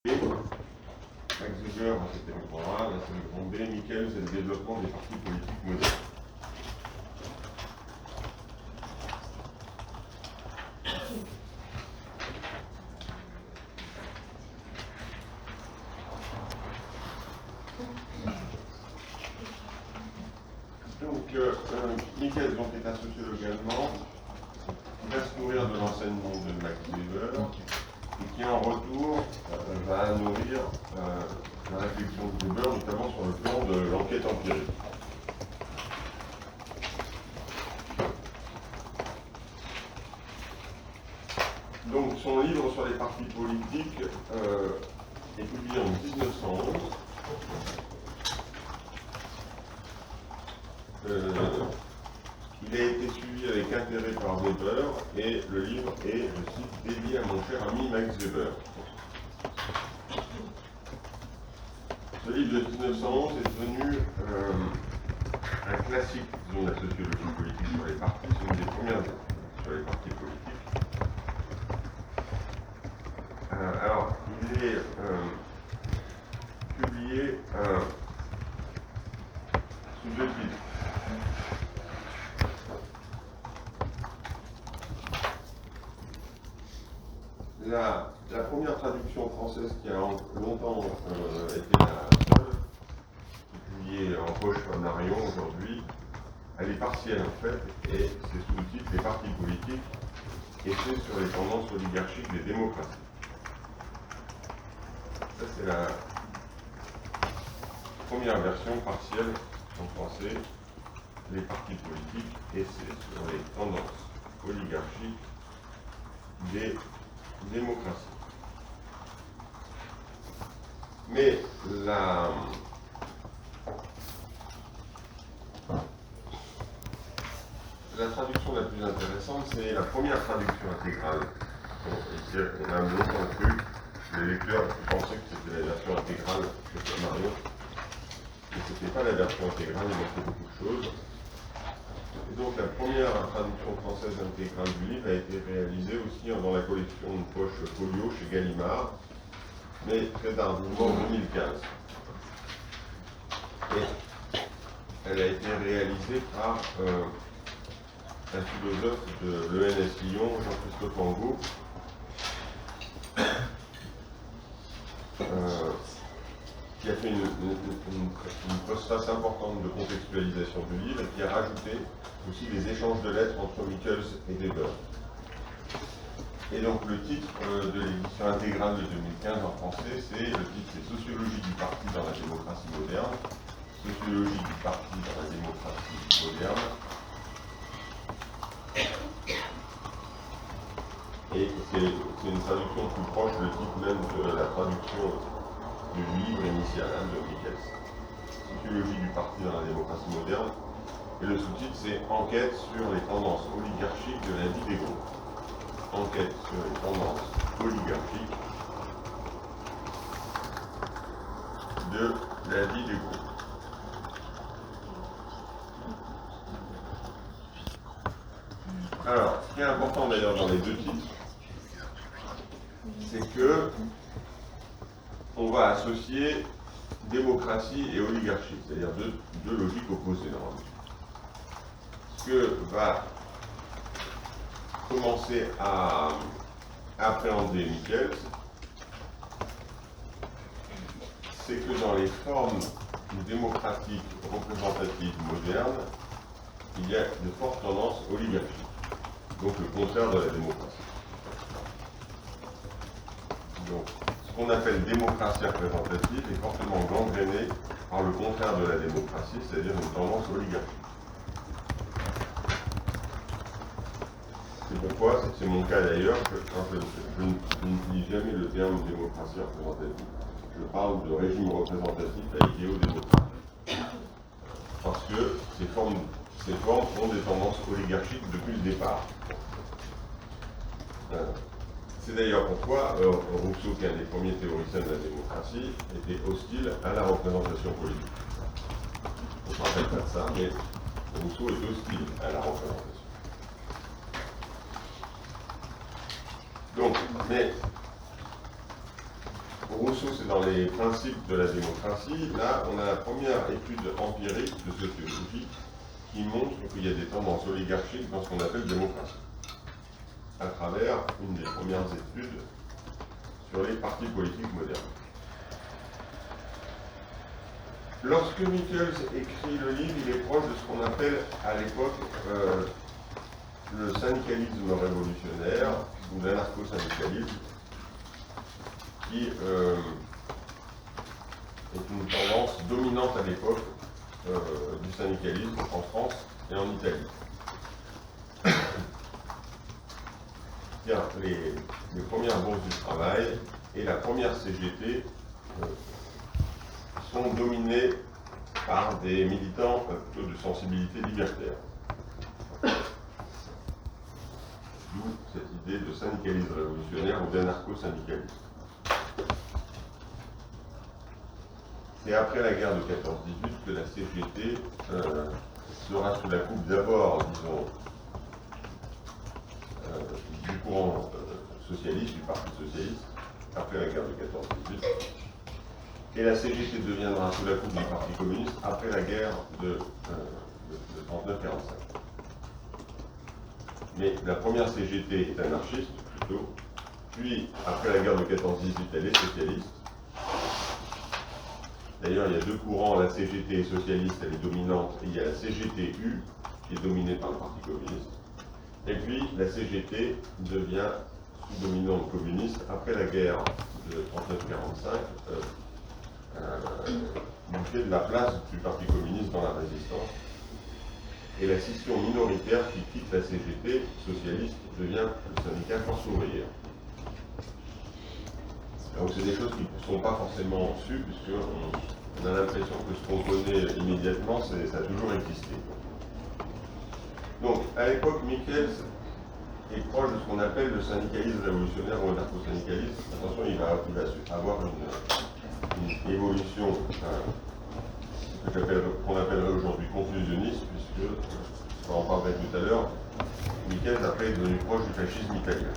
Max Weber, c'était le grand A, là c'est le grand B, Michael, c'est le développement des partis politiques modernes. Donc, Michael donc, est un sociologue allemand qui va se nourrir de l'enseignement de Max Weber et qui en retour va nourrir la réflexion de Weber, notamment sur le plan de l'enquête empirique. Donc son livre sur les partis politiques est publié en 1911. Il a été suivi avec intérêt par Weber et le livre est, je cite, dédié à mon cher ami Max Weber. Ce livre de 1911 est devenu un classique, disons, de la sociologie politique sur les partis. C'est une des premières sur les partis politiques. Alors, il est publié sous deux titres. La première traduction française qui a longtemps été la seule, publiée en poche par Marion aujourd'hui, elle est partielle en fait, et c'est sous le titre « Les partis politiques, essais sur les tendances oligarchiques des démocraties ». Ça c'est la première version partielle en français, les partis politiques, essais sur les tendances oligarchiques des démocratie. Mais la traduction la plus intéressante, c'est la première traduction intégrale. On a longtemps cru, les lecteurs pensaient que c'était la version intégrale de Marion, mais ce n'était pas la version intégrale, il manquait beaucoup de choses. Et donc la première traduction française intégrale du livre a été réalisée aussi dans la collection de poche folio chez Gallimard, mais très tardivement en 2015. Et elle a été réalisée par un philosophe de l'ENS Lyon, Jean-Christophe Angot, qui a fait une postface importante de contextualisation du livre et qui a rajouté aussi les échanges de lettres entre Michels et Weber. Et donc le titre de l'édition intégrale de 2015 en français, c'est le titre c'est Sociologie du parti dans la démocratie moderne. Sociologie du parti dans la démocratie moderne. Et c'est une traduction plus proche, le titre même de la traduction du livre initial de Michels. Sociologie du parti dans la démocratie moderne. Et le sous-titre, c'est Enquête sur les tendances oligarchiques de la vie des groupes. Enquête sur les tendances oligarchiques de la vie des groupes. Alors, ce qui est important d'ailleurs dans les deux titres, c'est que on va associer démocratie et oligarchie, c'est-à-dire deux logiques opposées normalement. Ce que va commencer à appréhender Michels, c'est que dans les formes démocratiques représentatives modernes, il y a de fortes tendances oligarchiques, donc le contraire de la démocratie. Donc, ce qu'on appelle démocratie représentative est fortement gangréné par le contraire de la démocratie, c'est-à-dire une tendance oligarchique. C'est pourquoi, c'est mon cas d'ailleurs, je n'utilise jamais le terme démocratie représentative. Je parle de régime représentatif à idéo-démocratique. Parce que ces formes ont des tendances oligarchiques depuis le départ. C'est d'ailleurs pourquoi Rousseau, qui est un des premiers théoriciens de la démocratie, était hostile à la représentation politique. On ne se rappelle pas de ça, mais Rousseau est hostile à la représentation. Donc, mais Rousseau, c'est dans les principes de la démocratie. Là, on a la première étude empirique de sociologie qui montre qu'il y a des tendances oligarchiques dans ce qu'on appelle démocratie, à travers une des premières études sur les partis politiques modernes. Lorsque Michels écrit le livre, il est proche de ce qu'on appelle à l'époque le syndicalisme révolutionnaire ou l'anarcho-syndicalisme, qui est une tendance dominante à l'époque du syndicalisme en France et en Italie. Les premières bourses du travail et la première CGT sont dominées par des militants plutôt de sensibilité libertaire. D'où cette idée de syndicalisme révolutionnaire ou d'anarcho-syndicalisme. C'est après la guerre de 14-18 que la CGT sera sous la coupe d'abord, disons, du courant socialiste, du Parti socialiste, après la guerre de 14-18. Et la CGT deviendra sous la coupe du Parti communiste après la guerre de 39-45. Mais la première CGT est anarchiste, plutôt, puis après la guerre de 14-18, elle est socialiste. D'ailleurs, il y a deux courants, la CGT est socialiste, elle est dominante, et il y a la CGT-U, qui est dominée par le Parti communiste. Et puis, la CGT devient sous-dominante communiste après la guerre de 39-45, du fait de la place du Parti communiste dans la résistance. Et la scission minoritaire qui quitte la CGT socialiste devient le syndicat Force ouvrière. Donc c'est des choses qui ne sont pas forcément sues, puisqu'on a l'impression que ce qu'on connaît immédiatement, ça a toujours existé. Donc, à l'époque, Michels est proche de ce qu'on appelle le syndicalisme révolutionnaire ou l'anarcho-syndicalisme. Attention, il va avoir une évolution qu'on appellerait aujourd'hui confusionniste, puisque, on en parlerait tout à l'heure, Michels après est devenu proche du fascisme italien.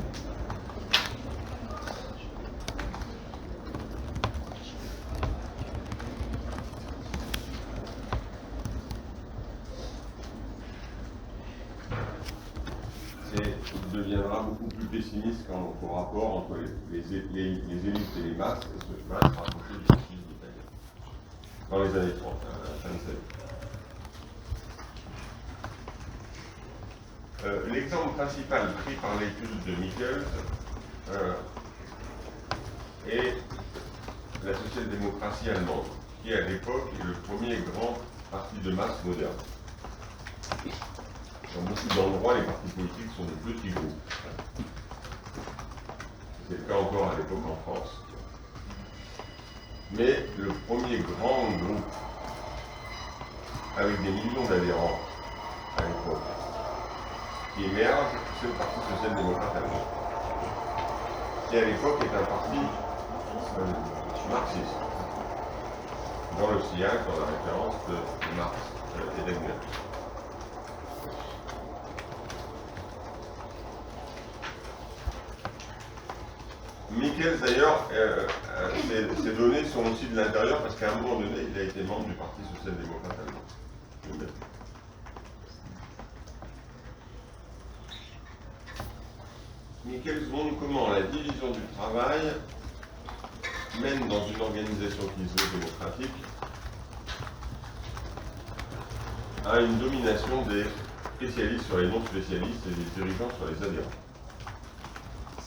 Il deviendra beaucoup plus pessimiste qu'au rapport entre les élites et les masses, et se va se rapprocher du fascisme italien. Dans les années 30, à la fin de sa vie. L'exemple principal pris par l'étude de Michels est la social-démocratie allemande, qui à l'époque est le premier grand parti de masse moderne. Dans beaucoup d'endroits, les partis politiques sont de petits groupes. C'est le cas encore à l'époque en France. Mais le premier grand groupe, avec des millions d'adhérents à l'époque, qui émerge, c'est le Parti social-démocrate allemand, qui à l'époque est un parti marxiste, dans le sillage, dans la référence de Marx et d'Engels. Michels, d'ailleurs, ces données sont aussi de l'intérieur parce qu'à un moment donné, il a été membre du Parti social-démocrate allemand. Michels montre comment la division du travail mène dans une organisation qui se veut démocratique à une domination des spécialistes sur les non-spécialistes et des dirigeants sur les adhérents.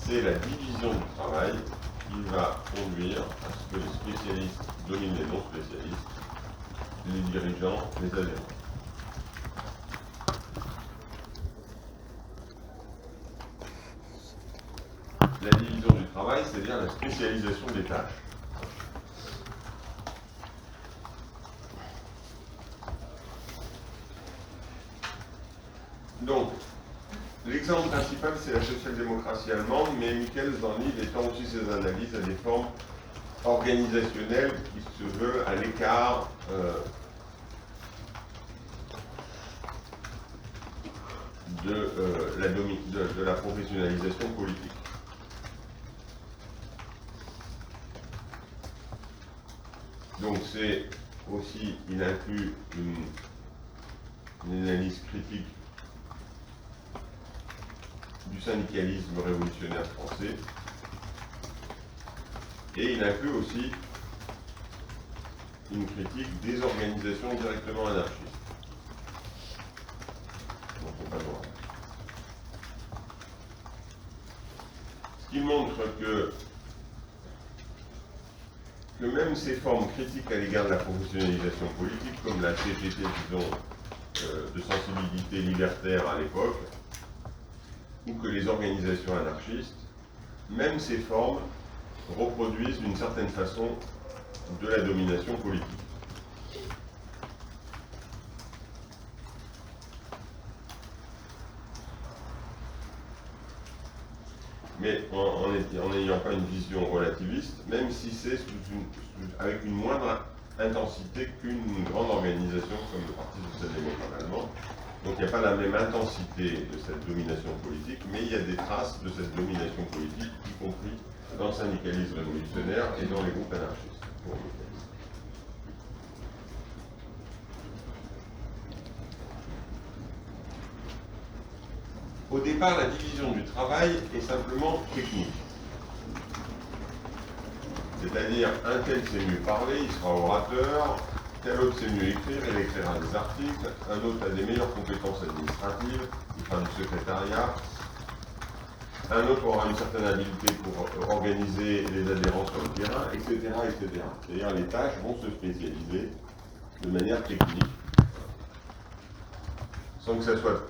C'est la division du travail qui va conduire à ce que les spécialistes dominent les non-spécialistes, les dirigeants, les adhérents. La division du travail, c'est-à-dire la spécialisation des tâches. Donc, l'exemple principal, c'est la social-démocratie allemande, mais Michels, dans le livre, étend aussi ses analyses à des formes organisationnelles qui se veulent à l'écart de la professionnalisation politique. Donc c'est aussi, il inclut une analyse critique du syndicalisme révolutionnaire français, et il inclut aussi une critique des organisations directement anarchistes. Donc on va voir. Ce qui montre que même ces formes critiques à l'égard de la professionnalisation politique, comme la CGT, disons, de sensibilité libertaire à l'époque, ou que les organisations anarchistes, même ces formes reproduisent d'une certaine façon de la domination politique. Mais en n'ayant pas une vision relativiste, même si c'est avec une moindre intensité qu'une grande organisation comme le Parti social-démocrate allemand. Donc il n'y a pas la même intensité de cette domination politique, mais il y a des traces de cette domination politique, y compris dans le syndicalisme révolutionnaire et dans les groupes anarchistes. Au départ, la division du travail est simplement technique. C'est-à-dire, un tel sait mieux parler, il sera orateur, tel autre sait mieux écrire, il écrira des articles, un autre a des meilleures compétences administratives, il fera du secrétariat, un autre aura une certaine habileté pour organiser les adhérents sur le terrain, etc., etc. C'est-à-dire, les tâches vont se spécialiser de manière technique, sans que ça soit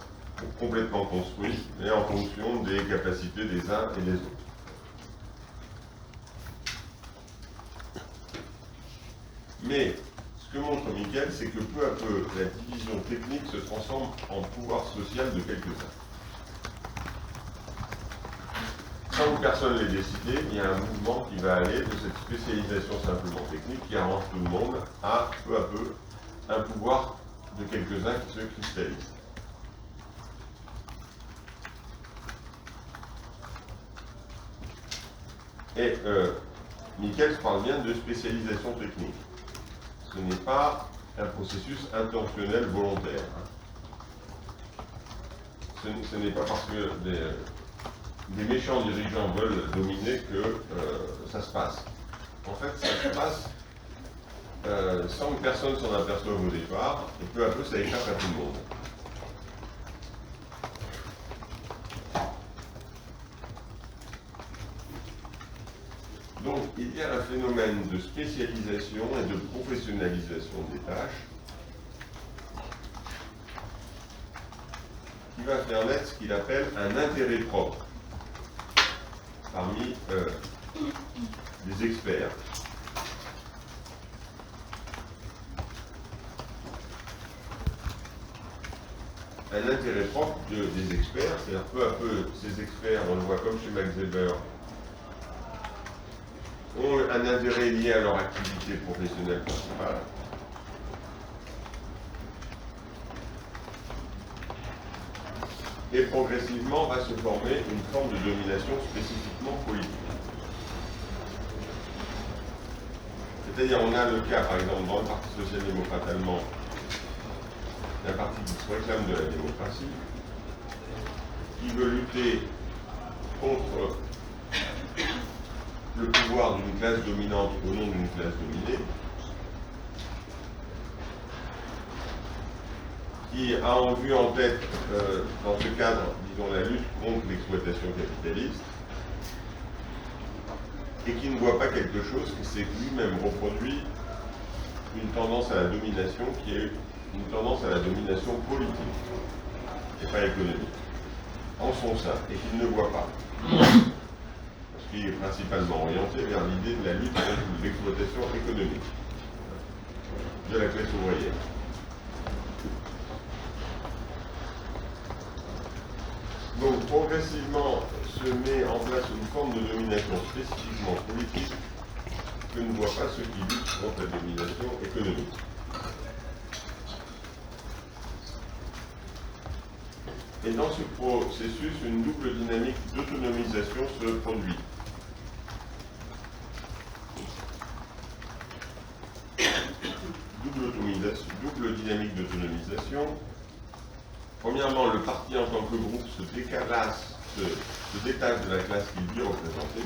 complètement construit, et en fonction des capacités des uns et des autres. Mais ce que montre Miquel, c'est que peu à peu, la division technique se transforme en pouvoir social de quelques-uns. Sans que personne l'ait décidé, il y a un mouvement qui va aller de cette spécialisation simplement technique qui arrange tout le monde à peu un pouvoir de quelques-uns qui se cristallise. Et Miquel parle bien de spécialisation technique. Ce n'est pas un processus intentionnel volontaire. Ce n'est pas parce que des méchants dirigeants veulent dominer que ça se passe. En fait, ça se passe sans que personne s'en aperçoive au départ, et peu à peu, ça échappe à tout le monde. Donc, il y a un phénomène de spécialisation et de professionnalisation des tâches qui va faire naître ce qu'il appelle un intérêt propre parmi les experts. Un intérêt propre des experts, c'est-à-dire peu à peu, ces experts, on le voit comme chez Max Weber, ont un intérêt lié à leur activité professionnelle principale. Et progressivement va se former une forme de domination spécifiquement politique. C'est-à-dire, on a le cas, par exemple, dans le Parti social-démocrate allemand, d'un parti qui se réclame de la démocratie, qui veut lutter contre le pouvoir d'une classe dominante au nom d'une classe dominée, qui a en vue en tête, dans ce cadre, disons, la lutte contre l'exploitation capitaliste, et qui ne voit pas quelque chose qui s'est lui-même reproduit une tendance à la domination qui est une tendance à la domination politique, et pas économique, en son sein, et qu'il ne voit pas. Qui est principalement orienté vers l'idée de la lutte contre l'exploitation économique de la classe ouvrière. Donc progressivement se met en place une forme de domination spécifiquement politique que ne voient pas ceux qui luttent contre la domination économique. Et dans ce processus, une double dynamique d'autonomisation se produit. double dynamique d'autonomisation. Premièrement, le parti en tant que groupe se détache de la classe qu'il vit représenter.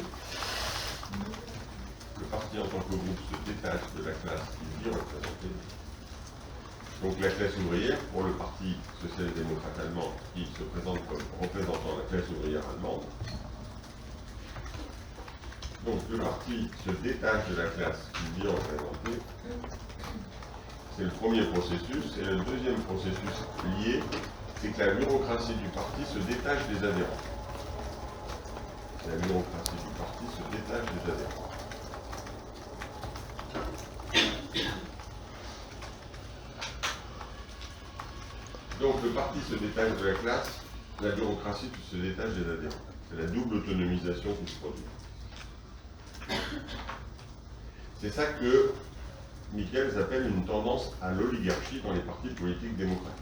Le parti en tant que groupe se détache de la classe qu'il vit représenter. Donc la classe ouvrière, pour le Parti social-démocrate allemand, qui se présente comme représentant la classe ouvrière allemande. Donc le parti se détache de la classe qu'il vit représenter. C'est le premier processus. Et le deuxième processus lié, c'est que la bureaucratie du parti se détache des adhérents. La bureaucratie du parti se détache des adhérents. Donc le parti se détache de la classe, la bureaucratie se détache des adhérents. C'est la double autonomisation qui se produit. C'est ça que Michels appelle une tendance à l'oligarchie dans les partis politiques démocratiques.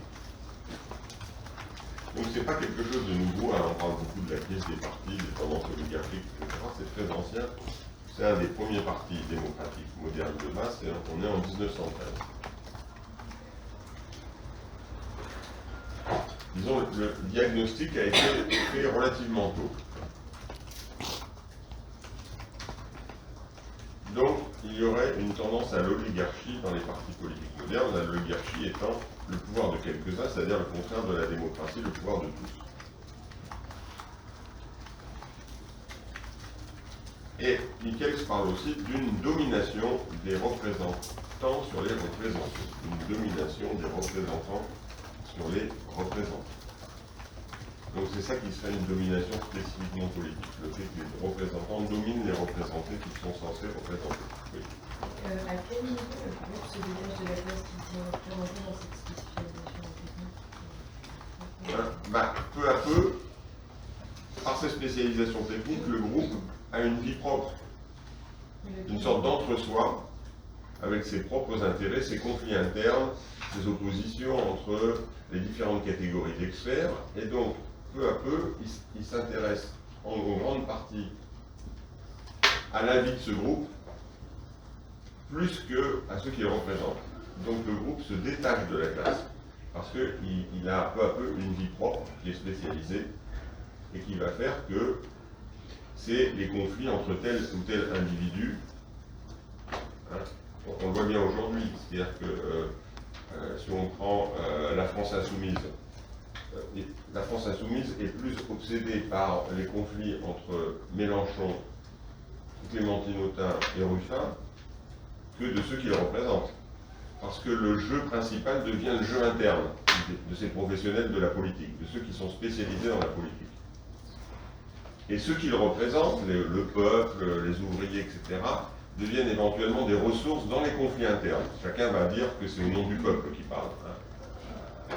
Donc c'est pas quelque chose de nouveau, hein, on parle beaucoup de la crise des partis, des tendances oligarchiques, etc. C'est très ancien. C'est un des premiers partis démocratiques modernes de masse, et on est en 1913. Disons, le diagnostic a été fait relativement tôt. Donc, il y aurait une tendance à l'oligarchie dans les partis politiques modernes, l'oligarchie étant le pouvoir de quelques-uns, c'est-à-dire le contraire de la démocratie, le pouvoir de tous. Et Michels parle aussi d'une domination des représentants sur les représentés. Une domination des représentants sur les représentants. Donc c'est ça qui serait une domination spécifiquement politique, le fait que les représentants dominent les représentés qu'ils sont censés représenter. Oui. À quel niveau le groupe se détache de la classe qui s'est représentée dans cette spécialisation technique? Peu à peu, par ces spécialisations techniques, le groupe a une vie propre, une sorte d'entre-soi, avec ses propres intérêts, ses conflits internes, ses oppositions entre les différentes catégories d'experts, et donc, peu à peu, il s'intéresse en grande partie à la vie de ce groupe, plus qu'à ceux qui le représentent. Donc le groupe se détache de la classe, parce qu'il a peu à peu une vie propre, qui est spécialisée, et qui va faire que c'est les conflits entre tel ou tel individu. Hein, on le voit bien aujourd'hui, c'est-à-dire que si on prend la France insoumise, la France insoumise est plus obsédée par les conflits entre Mélenchon, Clémentine Autain et Ruffin que de ceux qui le représentent. Parce que le jeu principal devient le jeu interne de ces professionnels de la politique, de ceux qui sont spécialisés dans la politique. Et ceux qui le représentent, le peuple, les ouvriers, etc., deviennent éventuellement des ressources dans les conflits internes. Chacun va dire que c'est au nom du peuple qui parle. Hein.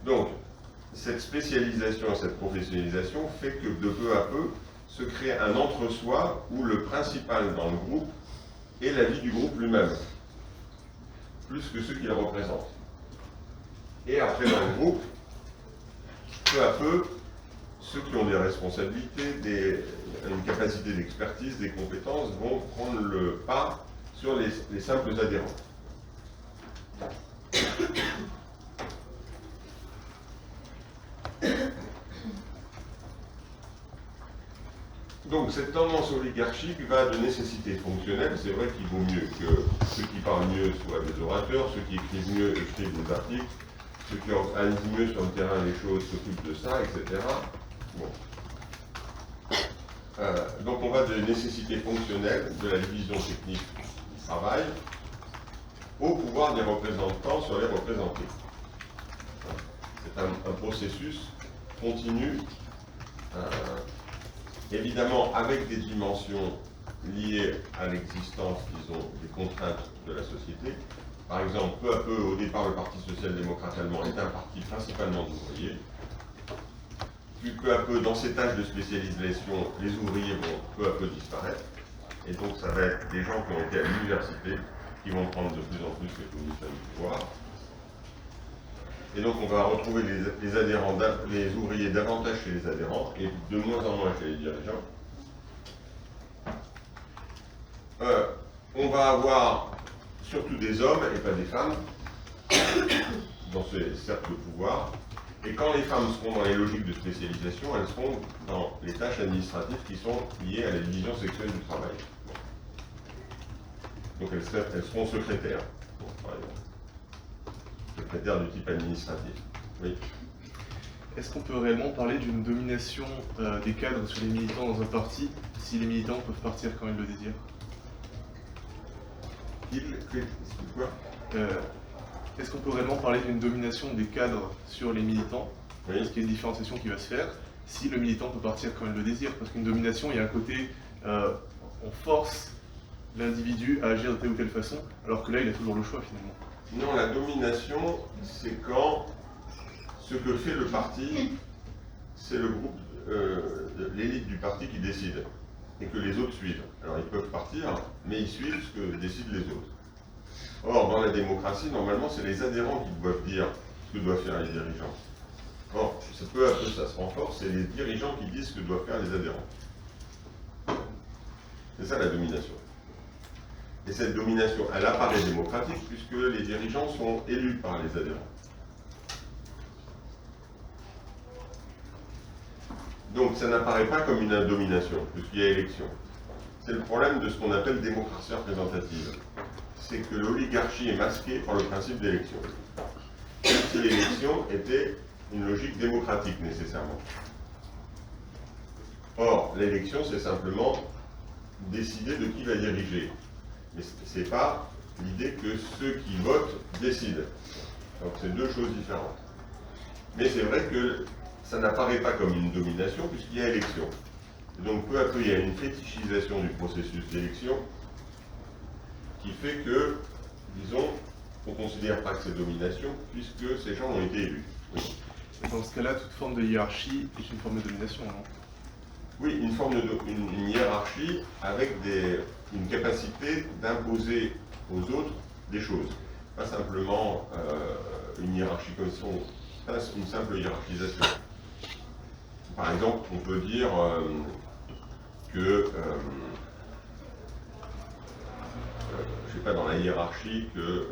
Donc, cette spécialisation et cette professionnalisation fait que de peu à peu se crée un entre-soi où le principal dans le groupe est la vie du groupe lui-même, plus que ceux qui le représentent. Et après, dans le groupe, peu à peu, ceux qui ont des responsabilités, une capacité d'expertise, des compétences, vont prendre le pas sur les simples adhérents. Donc cette tendance oligarchique va de nécessité fonctionnelle. C'est vrai qu'il vaut mieux que ceux qui parlent mieux soient des orateurs, ceux qui écrivent mieux écrivent des articles, ceux qui analysent mieux sur le terrain les choses s'occupent de ça, etc. Bon. Donc on va de nécessité fonctionnelle, de la division technique du travail, au pouvoir des représentants sur les représentés. C'est un processus continu, évidemment avec des dimensions liées à l'existence, disons, des contraintes de la société. Par exemple, peu à peu, au départ, le Parti social-démocrate allemand est un parti principalement d'ouvriers. Puis peu à peu, dans ces tâches de spécialisation, les ouvriers vont peu à peu disparaître. Et donc, ça va être des gens qui ont été à l'université qui vont prendre de plus en plus les positions du pouvoir. Et donc, on va retrouver les adhérents, les ouvriers davantage chez les adhérents et de moins en moins chez les dirigeants. On va avoir surtout des hommes et pas des femmes dans ces cercles de pouvoir. Et quand les femmes seront dans les logiques de spécialisation, elles seront dans les tâches administratives qui sont liées à la division sexuelle du travail. Donc elles seront secrétaires, par exemple. Secrétaires du type administratif. Oui. Est-ce qu'on peut réellement parler d'une domination des cadres sur les militants dans un parti si les militants peuvent partir quand ils le désirent? Quoi Est-ce qu'on peut réellement parler d'une domination des cadres sur les militants? Oui. Est-ce qu'il y a une différenciation qui va se faire si le militant peut partir quand il le désire? Parce qu'une domination, il y a un côté, on force l'individu à agir de telle ou telle façon, alors que là, il a toujours le choix finalement. Non, la domination, c'est quand ce que fait le parti, c'est le groupe, l'élite du parti qui décide, et que les autres suivent. Alors ils peuvent partir, mais ils suivent ce que décident les autres. Or, dans la démocratie, normalement, c'est les adhérents qui doivent dire ce que doivent faire les dirigeants. Or, peu à peu, ça se renforce, c'est les dirigeants qui disent ce que doivent faire les adhérents. C'est ça la domination. Et cette domination, elle apparaît démocratique puisque les dirigeants sont élus par les adhérents. Donc ça n'apparaît pas comme une domination, puisqu'il y a élection. C'est le problème de ce qu'on appelle démocratie représentative. C'est que l'oligarchie est masquée par le principe d'élection. Si l'élection était une logique démocratique nécessairement. Or, l'élection, c'est simplement décider de qui va diriger. Mais ce n'est pas l'idée que ceux qui votent décident. Donc c'est deux choses différentes. Mais c'est vrai que ça n'apparaît pas comme une domination puisqu'il y a élection. Et donc peu à peu, il y a une fétichisation du processus d'élection qui fait que, disons, on ne considère pas que c'est domination puisque ces gens ont été élus. Oui. Dans ce cas-là, toute forme de hiérarchie est une forme de domination, non? Oui, une forme une hiérarchie avec une capacité d'imposer aux autres des choses. Pas simplement une hiérarchie comme ça, pas une simple hiérarchisation. Par exemple, on peut dire que, je ne sais pas, dans la hiérarchie, que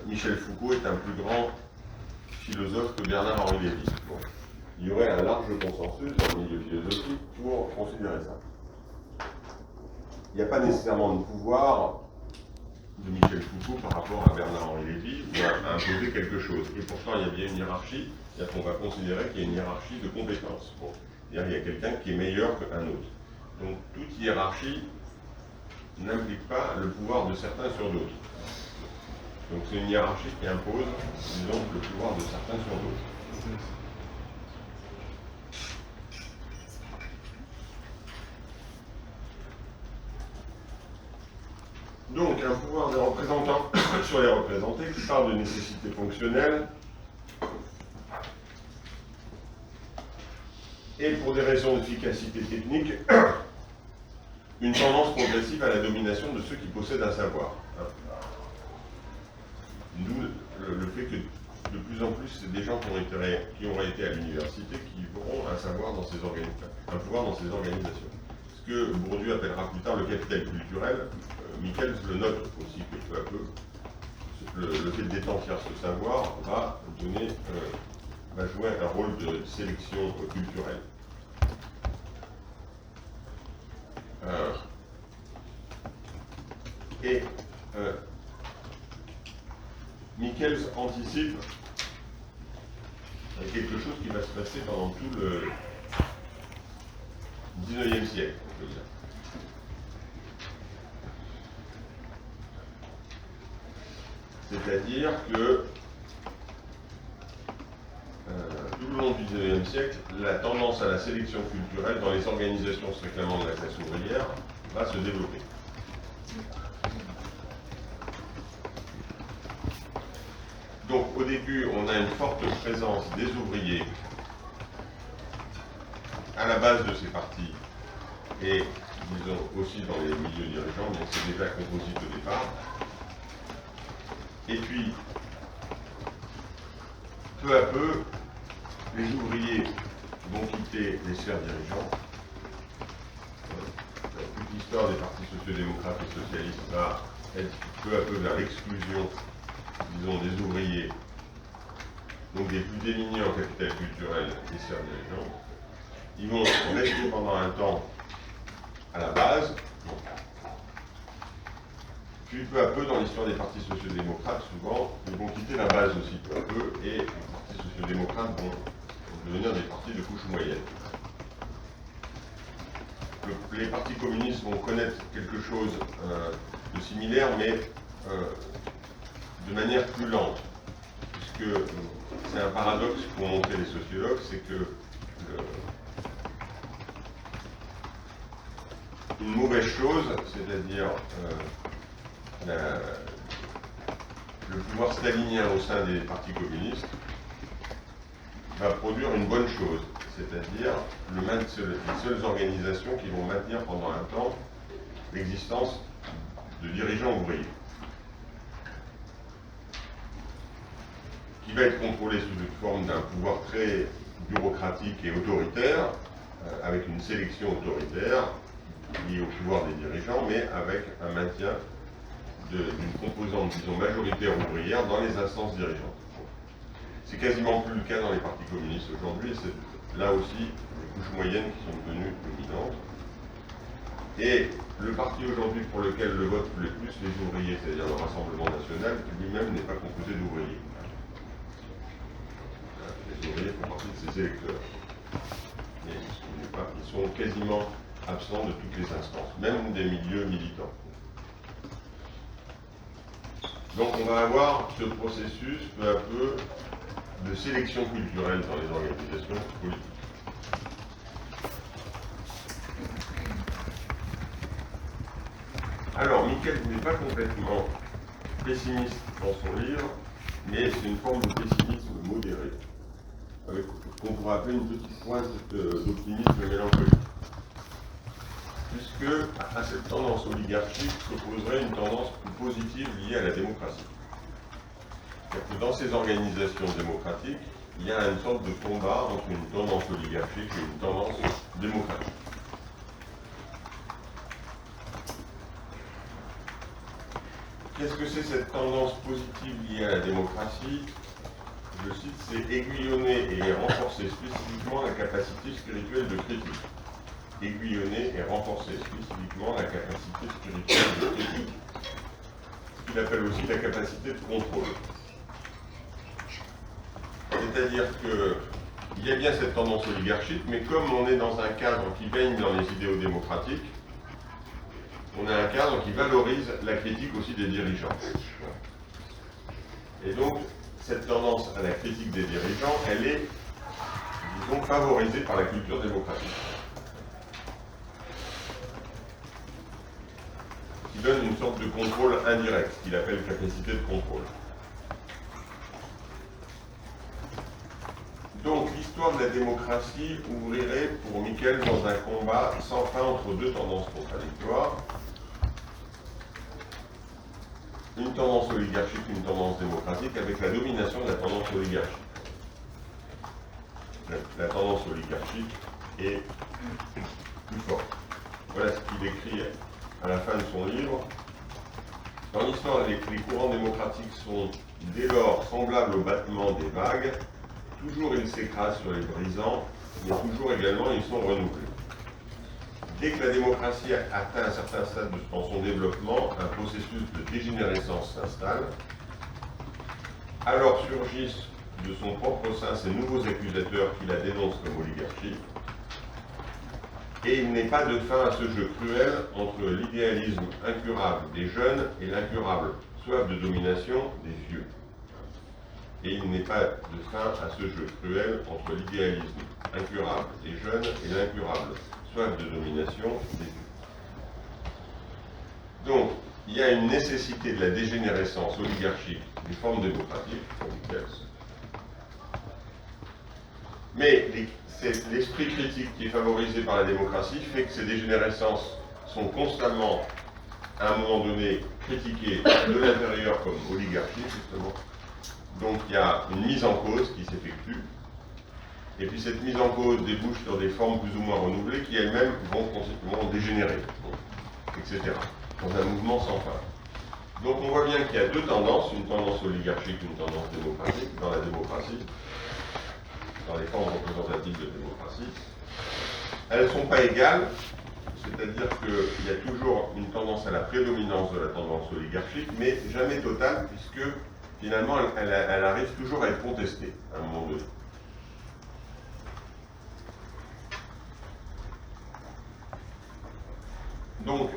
Michel Foucault est un plus grand philosophe que Bernard-Henri Lévy. Bon. Il y aurait un large consensus dans le milieu philosophique pour considérer ça. Il n'y a pas nécessairement de pouvoir de Michel Foucault par rapport à Bernard-Henri Lévy ou à imposer quelque chose. Et pourtant, il y a bien une hiérarchie, c'est-à-dire qu'on va considérer qu'il y a une hiérarchie de compétences. Bon. C'est-à-dire qu'il y a quelqu'un qui est meilleur qu'un autre. Donc, toute hiérarchie n'implique pas le pouvoir de certains sur d'autres. Donc, c'est une hiérarchie qui impose, disons, le pouvoir de certains sur d'autres. Donc, un pouvoir des représentants sur les représentés qui part de nécessité fonctionnelle et pour des raisons d'efficacité technique, une tendance progressive à la domination de ceux qui possèdent un savoir. D'où le fait que de plus en plus, c'est des gens qui auraient été à l'université qui auront un savoir dans ces un pouvoir dans ces organisations. Ce que Bourdieu appellera plus tard le capital culturel. Michels le note aussi que peu à peu, le fait de détenir ce savoir va jouer un rôle de sélection culturelle. Michels anticipe quelque chose qui va se passer pendant tout le XIXe siècle, on peut dire. C'est-à-dire que tout le long du XIXe siècle, la tendance à la sélection culturelle dans les organisations se réclamant de la classe ouvrière va se développer. Donc au début, on a une forte présence des ouvriers à la base de ces partis et, disons, aussi dans les milieux dirigeants, donc c'est déjà composite au départ. Et puis, peu à peu, les ouvriers vont quitter les sphères dirigeantes. Toute l'histoire des partis sociodémocrates et socialistes va être peu à peu vers l'exclusion disons, des ouvriers, donc des plus démunis en capital culturel, des serfs dirigeants, ils vont rester pendant un temps à la base, puis peu à peu dans l'histoire des partis sociodémocrates, souvent, ils vont quitter la base aussi peu à peu, et les partis sociodémocrates vont devenir des partis de couche moyenne. Les partis communistes vont connaître quelque chose de similaire, mais de manière plus lente, puisque c'est un paradoxe qu'ont montré les sociologues, c'est que une mauvaise chose, c'est-à-dire le pouvoir stalinien au sein des partis communistes, va produire une bonne chose, c'est-à-dire les seules organisations qui vont maintenir pendant un temps l'existence de dirigeants ouvriers, qui va être contrôlé sous une forme d'un pouvoir très bureaucratique et autoritaire, avec une sélection autoritaire liée au pouvoir des dirigeants, mais avec un maintien d'une composante, disons, majoritaire ouvrière dans les instances dirigeantes. C'est quasiment plus le cas dans les partis communistes aujourd'hui, c'est là aussi les couches moyennes qui sont devenues dominantes. Et le parti aujourd'hui pour lequel le vote le plus les ouvriers, c'est-à-dire le Rassemblement national, lui-même n'est pas composé d'ouvriers. Les ouvriers font partie de ses électeurs. Mais ils sont quasiment absents de toutes les instances, même des milieux militants. Donc on va avoir ce processus peu à peu de sélection culturelle dans les organisations politiques. Alors, Miquel n'est pas complètement pessimiste dans son livre, mais c'est une forme de pessimisme modéré, avec ce qu'on pourrait appeler une petite pointe d'optimisme mélancolique. Puisque à cette tendance oligarchique s'opposerait une tendance plus positive liée à la démocratie. C'est-à-dire que dans ces organisations démocratiques, il y a une sorte de combat entre une tendance oligarchique et une tendance démocratique. Qu'est-ce que c'est cette tendance positive liée à la démocratie? Je cite, c'est aiguillonner et renforcer spécifiquement la capacité spirituelle de critique. Aiguillonner et renforcer spécifiquement la capacité spirituelle de critique, ce qu'il appelle aussi la capacité de contrôle. C'est-à-dire qu'il y a bien cette tendance oligarchique, mais comme on est dans un cadre qui baigne dans les idéaux démocratiques, on a un cadre qui valorise la critique aussi des dirigeants. Et donc, cette tendance à la critique des dirigeants, elle est, disons, favorisée par la culture démocratique, qui donne une sorte de contrôle indirect, qu'il appelle capacité de contrôle. Donc, l'histoire de la démocratie ouvrirait pour Miquel dans un combat sans fin entre deux tendances contradictoires. Une tendance oligarchique, une tendance démocratique, avec la domination de la tendance oligarchique. La tendance oligarchique est plus forte. Voilà ce qu'il écrit à la fin de son livre. Dans l'histoire, les courants démocratiques sont dès lors semblables au battement des vagues. Toujours ils s'écrasent sur les brisants, mais toujours également ils sont renouvelés. Dès que la démocratie atteint un certain stade dans son développement, un processus de dégénérescence s'installe. Alors surgissent de son propre sein ces nouveaux accusateurs qui la dénoncent comme oligarchie. Et il n'est pas de fin à ce jeu cruel entre l'idéalisme incurable des jeunes et l'incurable soif de domination des vieux. Et il n'est pas de fin à ce jeu cruel entre l'idéalisme incurable des jeunes et l'incurable soif de domination des vieux. Donc, il y a une nécessité de la dégénérescence oligarchique des formes démocratiques, mais l'esprit critique qui est favorisé par la démocratie fait que ces dégénérescences sont constamment, à un moment donné, critiquées de l'intérieur comme oligarchie, justement. Donc il y a une mise en cause qui s'effectue, et puis cette mise en cause débouche sur des formes plus ou moins renouvelées qui elles-mêmes vont dégénérer, etc. Dans un mouvement sans fin. Donc on voit bien qu'il y a deux tendances, une tendance oligarchique, une tendance démocratique dans la démocratie, dans les formes représentatives de démocratie. Elles ne sont pas égales, c'est-à-dire qu'il y a toujours une tendance à la prédominance de la tendance oligarchique, mais jamais totale, puisque finalement elle arrive toujours à être contestée à un moment donné. Donc,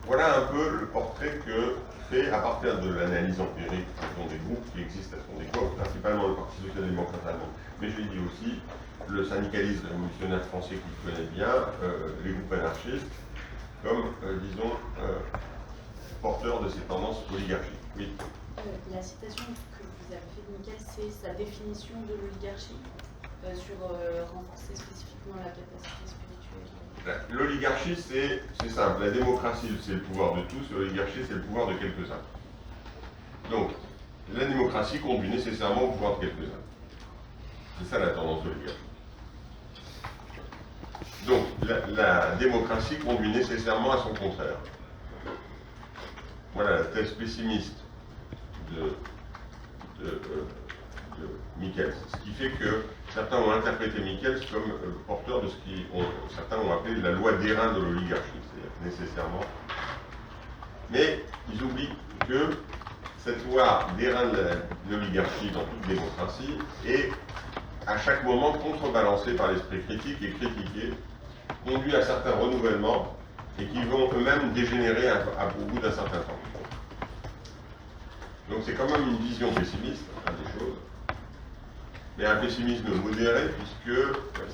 voilà un peu le portrait que fait, à partir de l'analyse empirique des groupes qui existent à son époque, principalement le Parti social-démocrate allemand, mais je l'ai dit aussi, le syndicalisme révolutionnaire français qu'il connaît bien, les groupes anarchistes, comme, disons, porteurs de ces tendances oligarchiques. Oui. La citation que vous avez faite, Michael, c'est sa définition de l'oligarchie, sur renforcer spécifiquement la capacité spirituelle. L'oligarchie, c'est simple. La démocratie, c'est le pouvoir de tous. L'oligarchie, c'est le pouvoir de quelques-uns. Donc, la démocratie conduit nécessairement au pouvoir de quelques-uns. C'est ça la tendance oligarchique. Donc, la démocratie conduit nécessairement à son contraire. Voilà la thèse pessimiste de Michels. Ce qui fait que certains ont interprété Michels comme porteur de ce certains ont appelé la loi d'airain de l'oligarchie, c'est-à-dire nécessairement. Mais ils oublient que cette loi d'airain de l'oligarchie dans toute démocratie est à chaque moment contrebalancée par l'esprit critique et critiquée, conduit à certains renouvellements et qui vont eux-mêmes dégénérer au bout d'un certain temps. Donc c'est quand même une vision pessimiste des choses, mais un pessimisme modéré puisque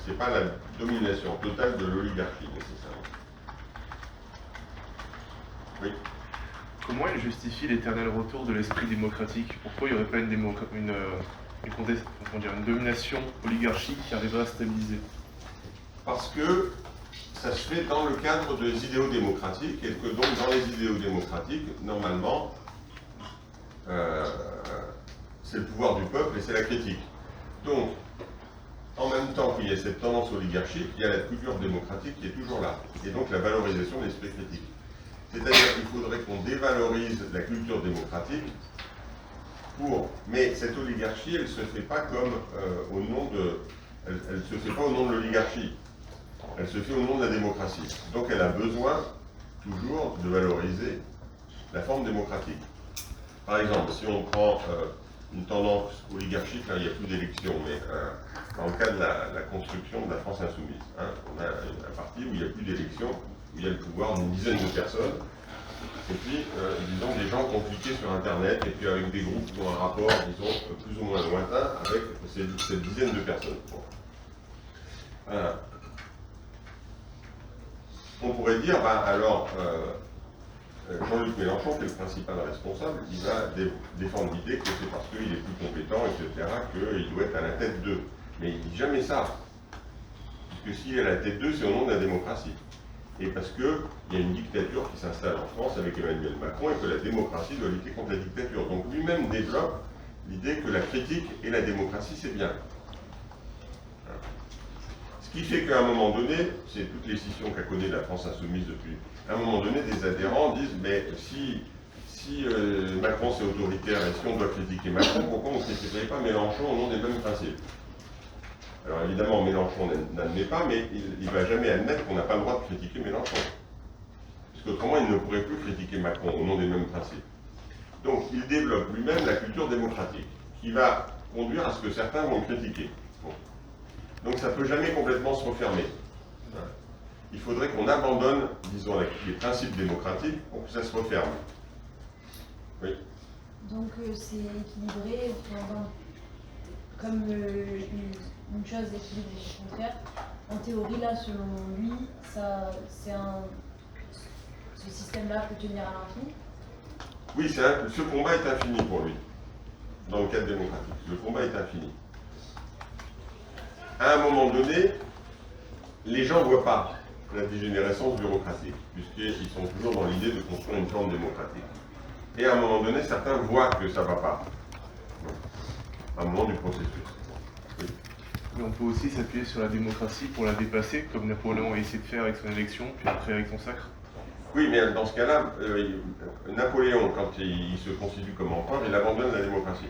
ce n'est pas la domination totale de l'oligarchie nécessairement. Oui. Comment elle justifie l'éternel retour de l'esprit démocratique? Pourquoi il n'y aurait pas une domination oligarchique qui arriverait à stabiliser? Parce que ça se fait dans le cadre des idéaux démocratiques, et que donc dans les idéaux démocratiques, normalement, c'est le pouvoir du peuple et c'est la critique. Donc, en même temps qu'il y a cette tendance oligarchique, il y a la culture démocratique qui est toujours là, et donc la valorisation de l'esprit critique. C'est-à-dire qu'il faudrait qu'on dévalorise la culture démocratique mais cette oligarchie, elle ne se fait pas comme au nom de... Elle se fait pas au nom de l'oligarchie. Elle se fait au nom de la démocratie. Donc elle a besoin toujours de valoriser la forme démocratique. Par exemple, si on prend une tendance oligarchique, là il n'y a plus d'élection, mais dans le cas de la construction de la France insoumise, on a un parti où il n'y a plus d'élection, où il y a le pouvoir d'une dizaine de personnes, et puis, disons, des gens qui ont cliqué sur Internet, et puis avec des groupes qui ont un rapport, disons, plus ou moins lointain avec cette dizaine de personnes. Bon. On pourrait dire, alors, Jean-Luc Mélenchon, qui est le principal responsable, il va défendre l'idée que c'est parce qu'il est plus compétent, etc., qu'il doit être à la tête d'eux. Mais il ne dit jamais ça. Puisque s'il est à la tête d'eux, c'est au nom de la démocratie. Et parce qu'il y a une dictature qui s'installe en France avec Emmanuel Macron et que la démocratie doit lutter contre la dictature. Donc lui-même développe l'idée que la critique et la démocratie, c'est bien. Ce qui fait qu'à un moment donné, c'est toutes les scissions qu'a connues la France insoumise depuis, à un moment donné, des adhérents disent, mais si Macron c'est autoritaire et si on doit critiquer Macron, pourquoi on ne critiquerait pas Mélenchon au nom des mêmes principes? Alors évidemment, Mélenchon n'admet pas, mais il ne va jamais admettre qu'on n'a pas le droit de critiquer Mélenchon. Parce qu'autrement, il ne pourrait plus critiquer Macron au nom des mêmes principes. Donc il développe lui-même la culture démocratique, qui va conduire à ce que certains vont le critiquer. Bon. Donc ça ne peut jamais complètement se refermer. Il faudrait qu'on abandonne, disons, les principes démocratiques pour que ça se referme. Oui. Donc c'est équilibré, comme une chose équilibrée et contraire. En théorie, là, selon lui, ce système-là peut tenir à l'infini. Oui, ce combat est infini pour lui, dans le cadre démocratique. Le combat est infini. À un moment donné, les gens ne voient pas la dégénérescence bureaucratique, puisqu'ils sont toujours dans l'idée de construire une forme démocratique. Et à un moment donné, certains voient que ça ne va pas, à un moment du processus. Oui. Mais on peut aussi s'appuyer sur la démocratie pour la dépasser, comme Napoléon a essayé de faire avec son élection, puis après avec son sacre. Oui, mais dans ce cas-là, Napoléon, quand il se constitue comme empereur, il abandonne la démocratie.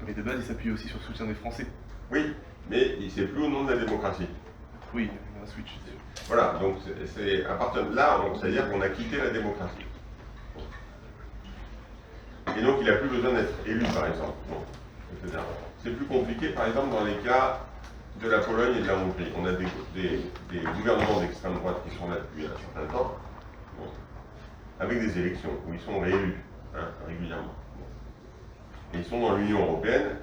Mais de base, il s'appuie aussi sur le soutien des Français. Oui, mais c'est plus au nom de la démocratie. Oui, il y a un switch. Voilà, donc c'est à partir de là, c'est-à-dire qu'on a quitté la démocratie. Et donc il n'a plus besoin d'être élu, par exemple, etc. C'est plus compliqué, par exemple, dans les cas de la Pologne et de la Hongrie. On a des gouvernements d'extrême droite qui sont là depuis un certain temps, bon, avec des élections, où ils sont réélus, hein, régulièrement. Et ils sont dans l'Union européenne,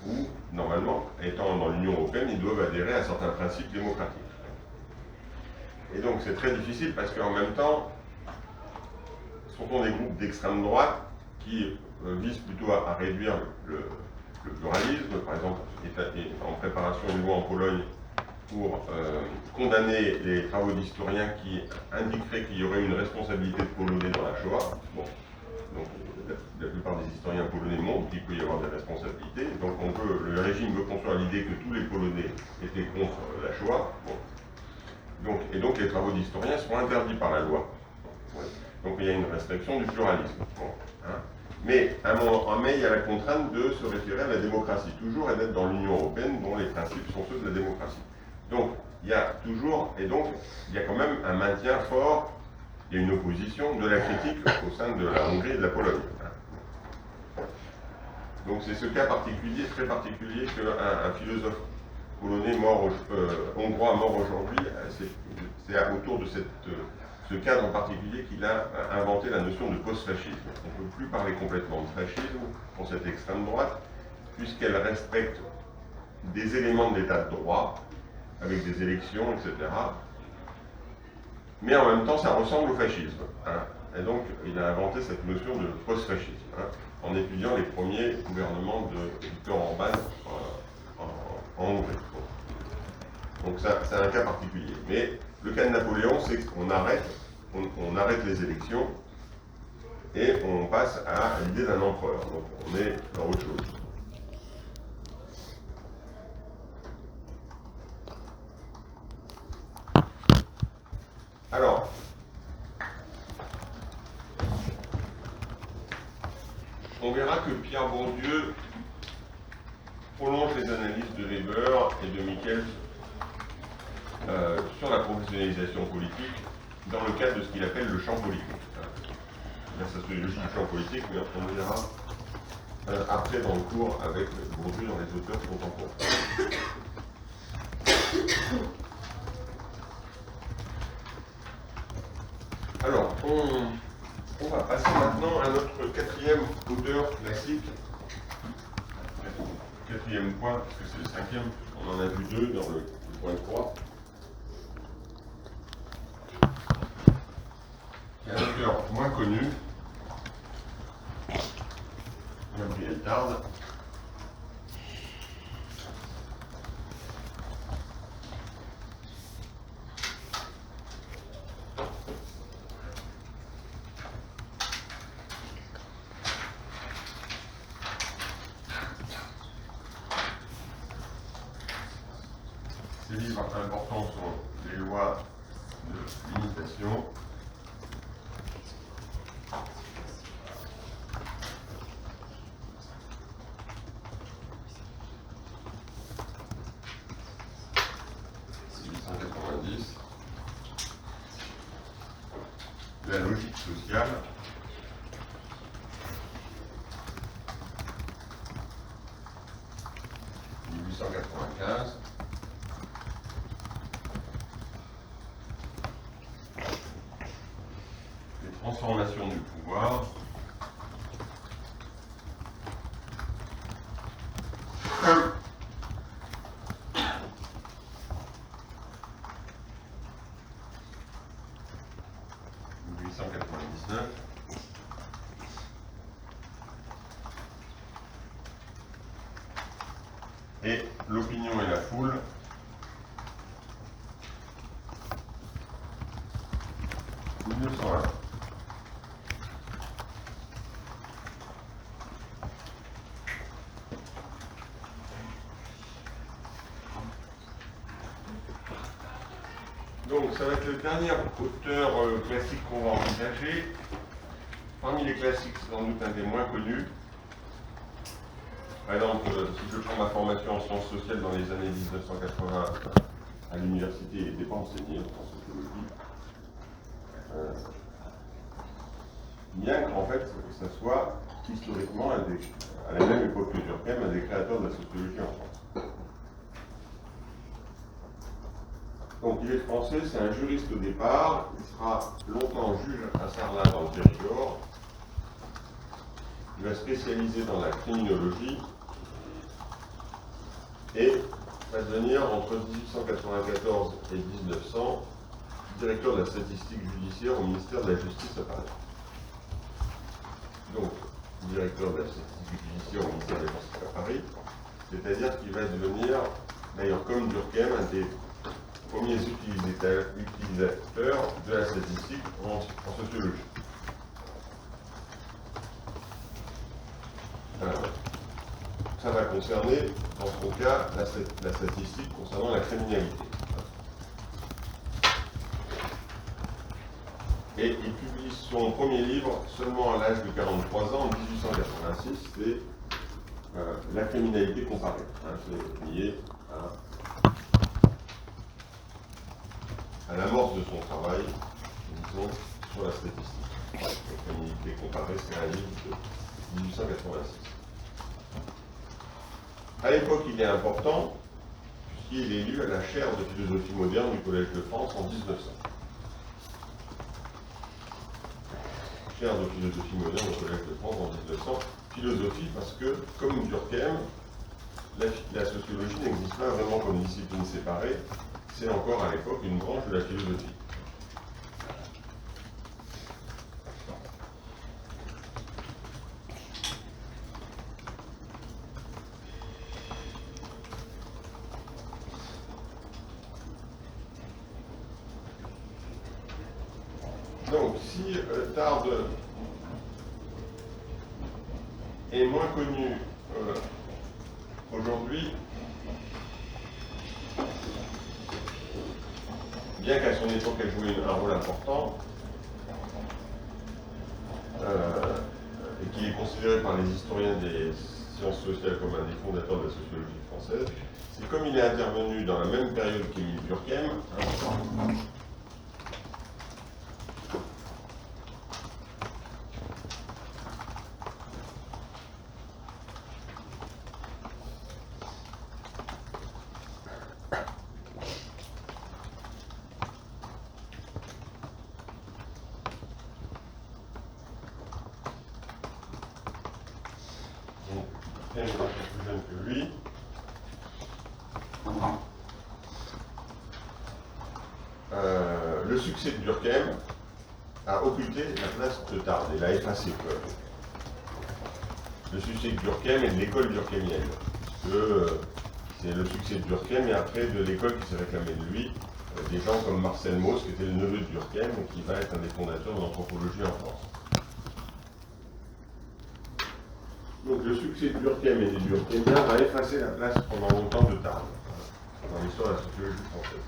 où, normalement, étant dans l'Union européenne, ils doivent adhérer à certains principes démocratiques. Et donc c'est très difficile, parce qu'en même temps, ce sont des groupes d'extrême droite qui visent plutôt à réduire le pluralisme. Par exemple, est en préparation une loi en Pologne pour condamner les travaux d'historiens qui indiqueraient qu'il y aurait une responsabilité de Polonais dans la Shoah. Bon. Donc, la plupart des historiens polonais montrent qu'il peut y avoir des responsabilités. Donc, le régime veut construire l'idée que tous les Polonais étaient contre la Shoah. Bon. Donc, les travaux d'historiens seront interdits par la loi. Ouais. Donc, il y a une restriction du pluralisme. Bon, hein. Mais il y a la contrainte de se référer à la démocratie, toujours, et d'être dans l'Union européenne, dont les principes sont ceux de la démocratie. Donc, il y a toujours, et donc, il y a quand même un maintien fort, il y a une opposition de la critique au sein de la Hongrie et de la Pologne. Donc, c'est ce cas particulier, très particulier, qu'un philosophe polonais hongrois mort aujourd'hui, c'est autour de ce cadre en particulier qu'il a inventé la notion de post-fascisme. On ne peut plus parler complètement de fascisme pour cette extrême droite, puisqu'elle respecte des éléments de l'état de droit, avec des élections, etc. Mais en même temps, ça ressemble au fascisme. Hein. Et donc, il a inventé cette notion de post-fascisme, hein, en étudiant les premiers gouvernements de Viktor Orban en Hongrie. Donc, c'est un cas particulier. Mais le cas de Napoléon, c'est qu'on arrête les élections et on passe à l'idée d'un empereur. Donc, on est dans autre chose. Alors, on verra que Pierre Bourdieu prolonge les analyses de Weber et de Michels sur la professionnalisation politique dans le cadre de ce qu'il appelle le champ politique. La sociologie du champ politique, mais on le verra après dans le cours avec Bourdieu dans les auteurs contemporains. Alors, on va passer maintenant à notre quatrième auteur classique. Quatrième point, parce que c'est le cinquième, on en a vu deux dans le point 3. Il y a un auteur moins connu, Gabriel Tarde. Ces livres importants sont les lois de l'imitation, la logique sociale, les transformations du pouvoir, et l'opinion et la foule, « 1901 ». Donc ça va être le dernier auteur classique qu'on va envisager. Parmi les classiques, c'est sans doute un des moins connus. Par exemple, si je prends ma formation en sciences sociales dans les années 1980 à l'université, il n'était pas enseigné en sociologie. Bien qu'en fait, ça soit historiquement, à la même époque que Durkheim, un des créateurs de la sociologie en France. Donc il est français, c'est un juriste au départ, il sera longtemps juge à Sarlat dans le Périgord. Il va se spécialiser dans la criminologie et va devenir entre 1894 et 1900 directeur de la statistique judiciaire au ministère de la Justice à Paris. Donc, directeur de la statistique judiciaire au ministère de la Justice à Paris, c'est-à-dire qu'il va devenir, d'ailleurs comme Durkheim, un des premiers utilisateurs de la statistique en sociologie. Ça va concerner, dans son cas, la statistique concernant la criminalité. Et il publie son premier livre seulement à l'âge de 43 ans, en 1886, c'est La criminalité comparée. C'est lié à l'amorce de son travail, disons, sur la statistique. La criminalité comparée, c'est un livre de 1886. À l'époque, il est important, puisqu'il est élu à la chaire de philosophie moderne du Collège de France en 1900. Chaire de philosophie moderne au Collège de France en 1900. Philosophie parce que, comme Durkheim, la sociologie n'existe pas vraiment comme discipline séparée, c'est encore à l'époque une branche de la philosophie. Donc, si Tarde est moins connu aujourd'hui, bien qu'à son époque elle jouait un rôle important, et qu'il est considéré par les historiens des sciences sociales comme un des fondateurs de la sociologie française, c'est comme il est intervenu dans la même période qu'Émile Durkheim, plus jeune que lui. Le succès de Durkheim a occulté la place de Tarde et l'a effacé. Le succès de Durkheim est de l'école durkheimienne. C'est le succès de Durkheim et après de l'école qui s'est réclamée de lui, des gens comme Marcel Mauss, qui était le neveu de Durkheim et qui va être un des fondateurs de l'anthropologie en France. Donc le succès de Durkheim et des Durkheimiens va effacer la place pendant longtemps de Tarde dans l'histoire de la sociologie française.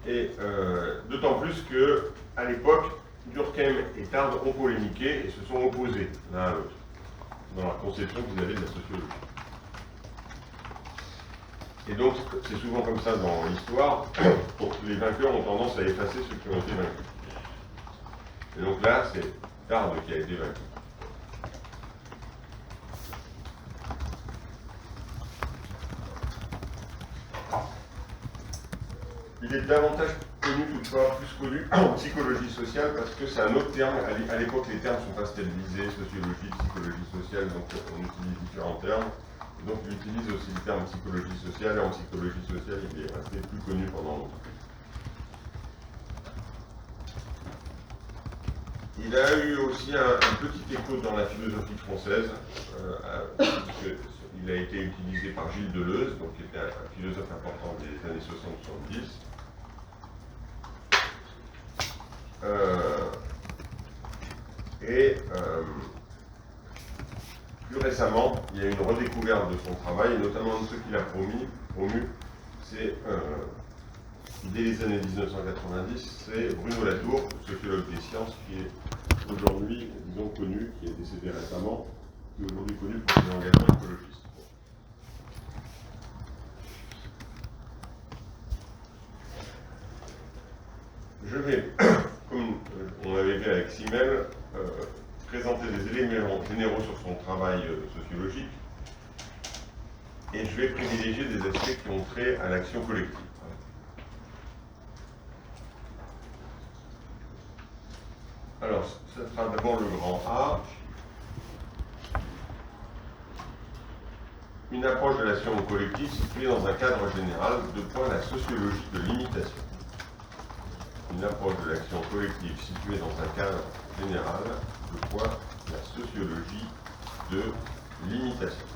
Et d'autant plus qu'à l'époque, Durkheim et Tarde ont polémiqué et se sont opposés l'un à l'autre dans la conception qu'ils avaient de la sociologie. Et donc, c'est souvent comme ça dans l'histoire, les vainqueurs ont tendance à effacer ceux qui ont été vaincus. Et donc là, c'est Tarde qui a été vaincu. Il est davantage connu, toutefois plus connu en psychologie sociale, parce que c'est un autre terme. À l'époque, les termes ne sont pas stabilisés, sociologie, psychologie sociale, donc on utilise différents termes. Et donc il utilise aussi le terme psychologie sociale, et en psychologie sociale, il est resté plus connu pendant longtemps. Il a eu aussi un petit écho dans la philosophie française, il a été utilisé par Gilles Deleuze, donc qui était un philosophe important des années 60-70. Plus récemment, il y a eu une redécouverte de son travail, et notamment de ceux qu'il a promu, c'est, dès les années 1990, c'est Bruno Latour, sociologue des sciences, qui est aujourd'hui, disons, connu, qui est décédé récemment, qui est aujourd'hui connu pour ses engagements écologistes. Je vais, comme on l'avait fait avec Simmel, présenter des éléments généraux sur son travail sociologique, et je vais privilégier des aspects qui ont trait à l'action collective. Alors, ce sera d'abord le grand A. Une approche de l'action collective située dans un cadre général, de point la sociologie de l'imitation. Une approche de l'action collective située dans un cadre général, de point la sociologie de l'imitation.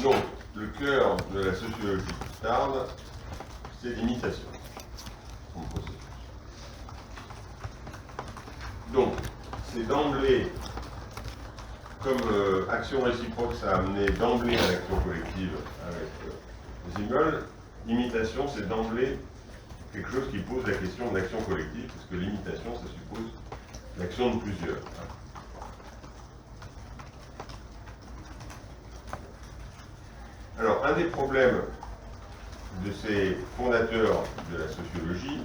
Donc, le cœur de la sociologie tarde, c'est l'imitation. Donc, c'est d'emblée, comme action réciproque, ça a amené d'emblée à l'action collective avec Simmel, l'imitation, c'est d'emblée quelque chose qui pose la question de l'action collective, parce que l'imitation, ça suppose l'action de plusieurs. Alors, un des problèmes de ces fondateurs de la sociologie,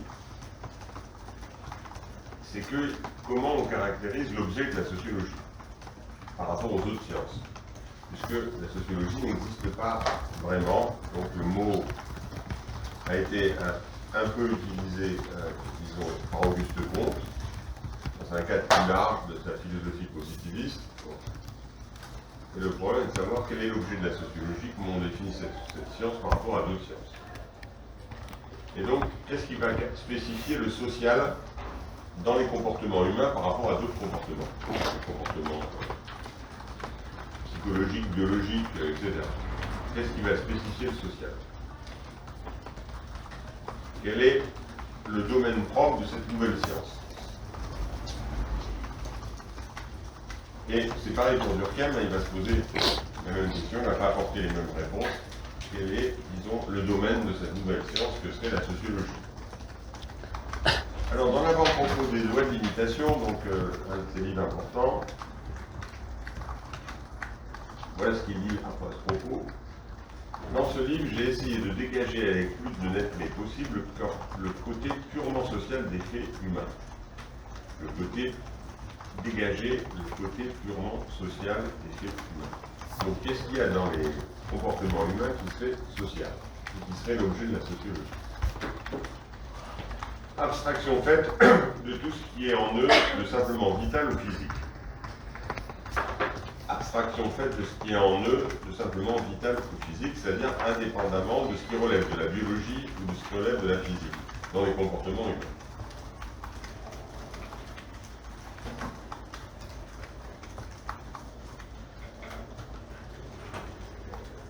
c'est que comment on caractérise l'objet de la sociologie par rapport aux autres sciences, puisque la sociologie n'existe pas vraiment, donc le mot a été un peu utilisé, disons, par Auguste Comte, dans un cadre plus large de sa philosophie positiviste. Et le problème est de savoir quel est l'objet de la sociologie, comment on définit cette science par rapport à d'autres sciences. Et donc, qu'est-ce qui va spécifier le social dans les comportements humains par rapport à d'autres comportements, les comportements psychologiques, biologiques, etc. Qu'est-ce qui va spécifier le social? Quel est le domaine propre de cette nouvelle science? Et c'est pareil pour Durkheim, il va se poser la même question, il ne va pas apporter les mêmes réponses. Quel est, disons, le domaine de cette nouvelle science que serait la sociologie? Alors, dans l'avant-propos des lois de l'imitation, donc un de ces livres importants, voilà ce qu'il dit à ce propos. Dans ce livre, j'ai essayé de dégager avec le plus de netteté possible le côté purement social des faits humains. Le côté dégager le côté purement social des faits humains. Donc, qu'est-ce qu'il y a dans les comportements humains qui serait social, et qui serait l'objet de la sociologie? Abstraction faite de tout ce qui est en eux de simplement vital ou physique. Abstraction faite de ce qui est en eux de simplement vital ou physique, c'est-à-dire indépendamment de ce qui relève de la biologie ou de ce qui relève de la physique, dans les comportements humains.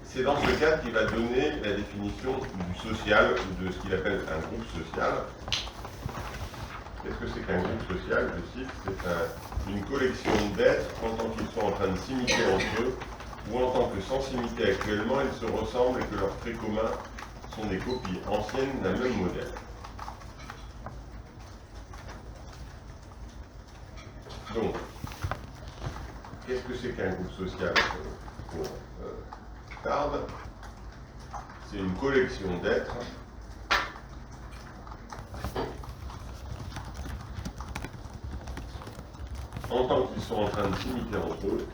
C'est dans ce cadre qu'il va donner la définition du social, ou de ce qu'il appelle un groupe social. Qu'est-ce que c'est qu'un groupe social? Je cite, c'est une collection d'êtres en tant qu'ils sont en train de s'imiter entre eux, ou en tant que sans s'imiter actuellement, ils se ressemblent et que leurs traits communs sont des copies anciennes d'un même modèle. Donc, qu'est-ce que c'est qu'un groupe social pour Tarde? C'est une collection d'êtres en tant qu'ils sont en train de s'imiter entre eux,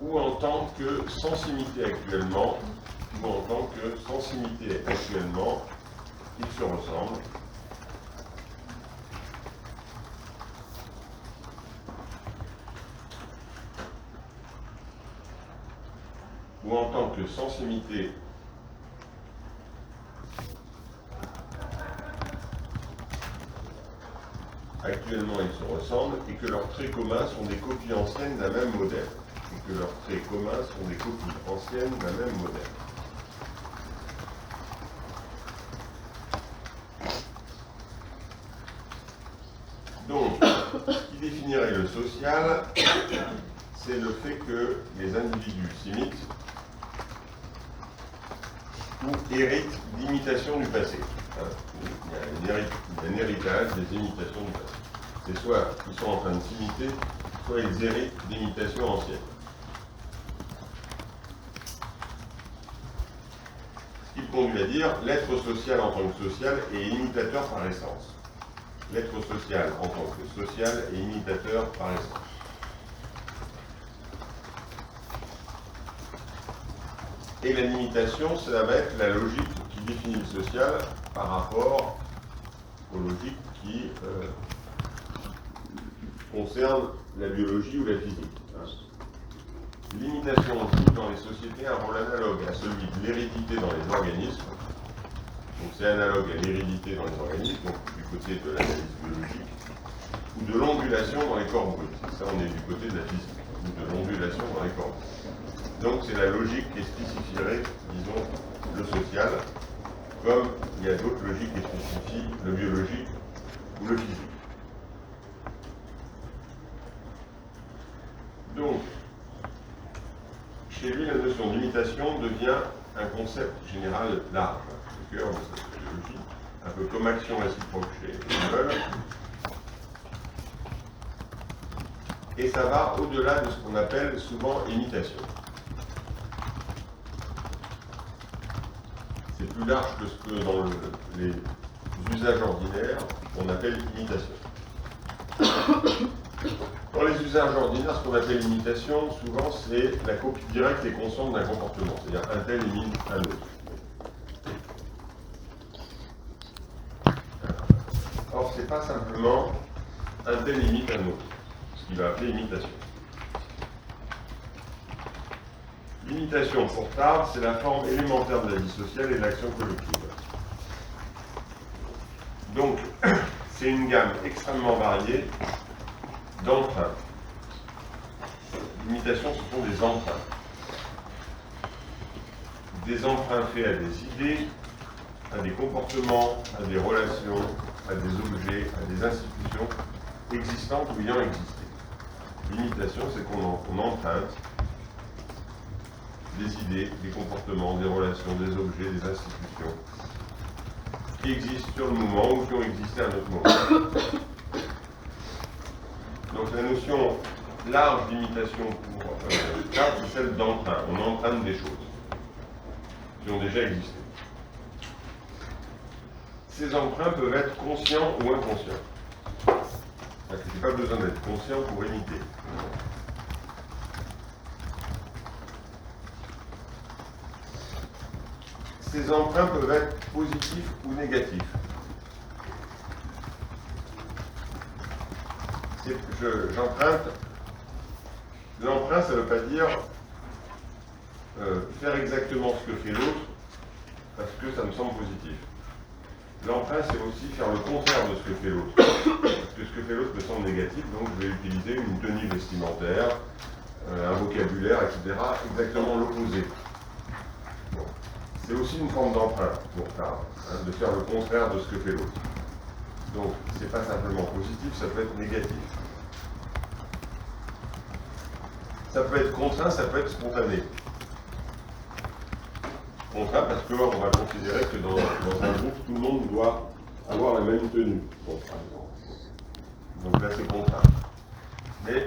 ou en tant que sans s'imiter actuellement, ils se ressemblent. Ou en tant que sans s'imiter actuellement ils se ressemblent et que leurs traits communs sont des copies anciennes d'un même modèle. Et que leurs traits communs sont des copies anciennes d'un même modèle. Donc, ce qui définirait le social, c'est le fait que les individus s'imitent ou héritent d'imitations du passé. Il y a un héritage des imitations du passé. C'est soit ils sont en train de s'imiter, soit ils héritent d'imitations anciennes. Ce qui conduit à dire l'être social en tant que social est imitateur par essence. L'être social en tant que social est imitateur par essence. Et la limitation, ça va être la logique qui définit le social par rapport aux logiques qui concernent la biologie ou la physique. L'imitation joue dans les sociétés un rôle analogue à celui de l'hérédité dans les organismes. Donc c'est analogue à l'hérédité dans les organismes, donc du côté de l'analyse biologique, ou de l'ondulation dans les corps bruts. Ça, on est du côté de la physique, ou de l'ondulation dans les corps bruts. Donc c'est la logique qui spécifierait, disons, le social, comme il y a d'autres logiques qui spécifient le biologique ou le physique. Donc, chez lui, la notion d'imitation devient un concept général large, au cœur de sa sociologie, un peu comme action réciproque chez Hegel. Et ça va au-delà de ce qu'on appelle souvent imitation. C'est plus large que ce que dans les usages ordinaires, on appelle imitation. Dans les usages ordinaires, ce qu'on appelle imitation, souvent, c'est la copie directe et consciente d'un comportement. C'est-à-dire un tel imite un autre. Or, ce n'est pas simplement un tel imite un autre, ce qu'il va appeler imitation. L'imitation, pour Tarde, c'est la forme élémentaire de la vie sociale et de l'action collective. Donc, c'est une gamme extrêmement variée d'empreintes. L'imitation, ce sont des emprunts. Des emprunts faits à des idées, à des comportements, à des relations, à des objets, à des institutions existantes ou ayant existé. L'imitation, c'est qu'on emprunte des idées, des comportements, des relations, des objets, des institutions qui existent sur le moment ou qui ont existé à un autre moment. Donc la notion large d'imitation pour Tarde, c'est celle d'emprunt. On emprunte des choses qui ont déjà existé. Ces emprunts peuvent être conscients ou inconscients. Parce qu'il n'y a pas besoin d'être conscient pour imiter. Ces emprunts peuvent être positifs ou négatifs. J'emprunte. L'emprunt, ça ne veut pas dire faire exactement ce que fait l'autre parce que ça me semble positif. L'emprunt, c'est aussi faire le contraire de ce que fait l'autre. Parce que ce que fait l'autre me semble négatif, donc je vais utiliser une tenue vestimentaire, un vocabulaire, etc. exactement l'opposé. Bon. C'est aussi une forme d'emprunt pour Tarde, de faire le contraire de ce que fait l'autre. Donc, c'est pas simplement positif, ça peut être négatif. Ça peut être contraint, ça peut être spontané. Contraint parce qu'on va considérer que dans un groupe, tout le monde doit avoir la même tenue, bon, par exemple. Donc là, c'est contraint. Mais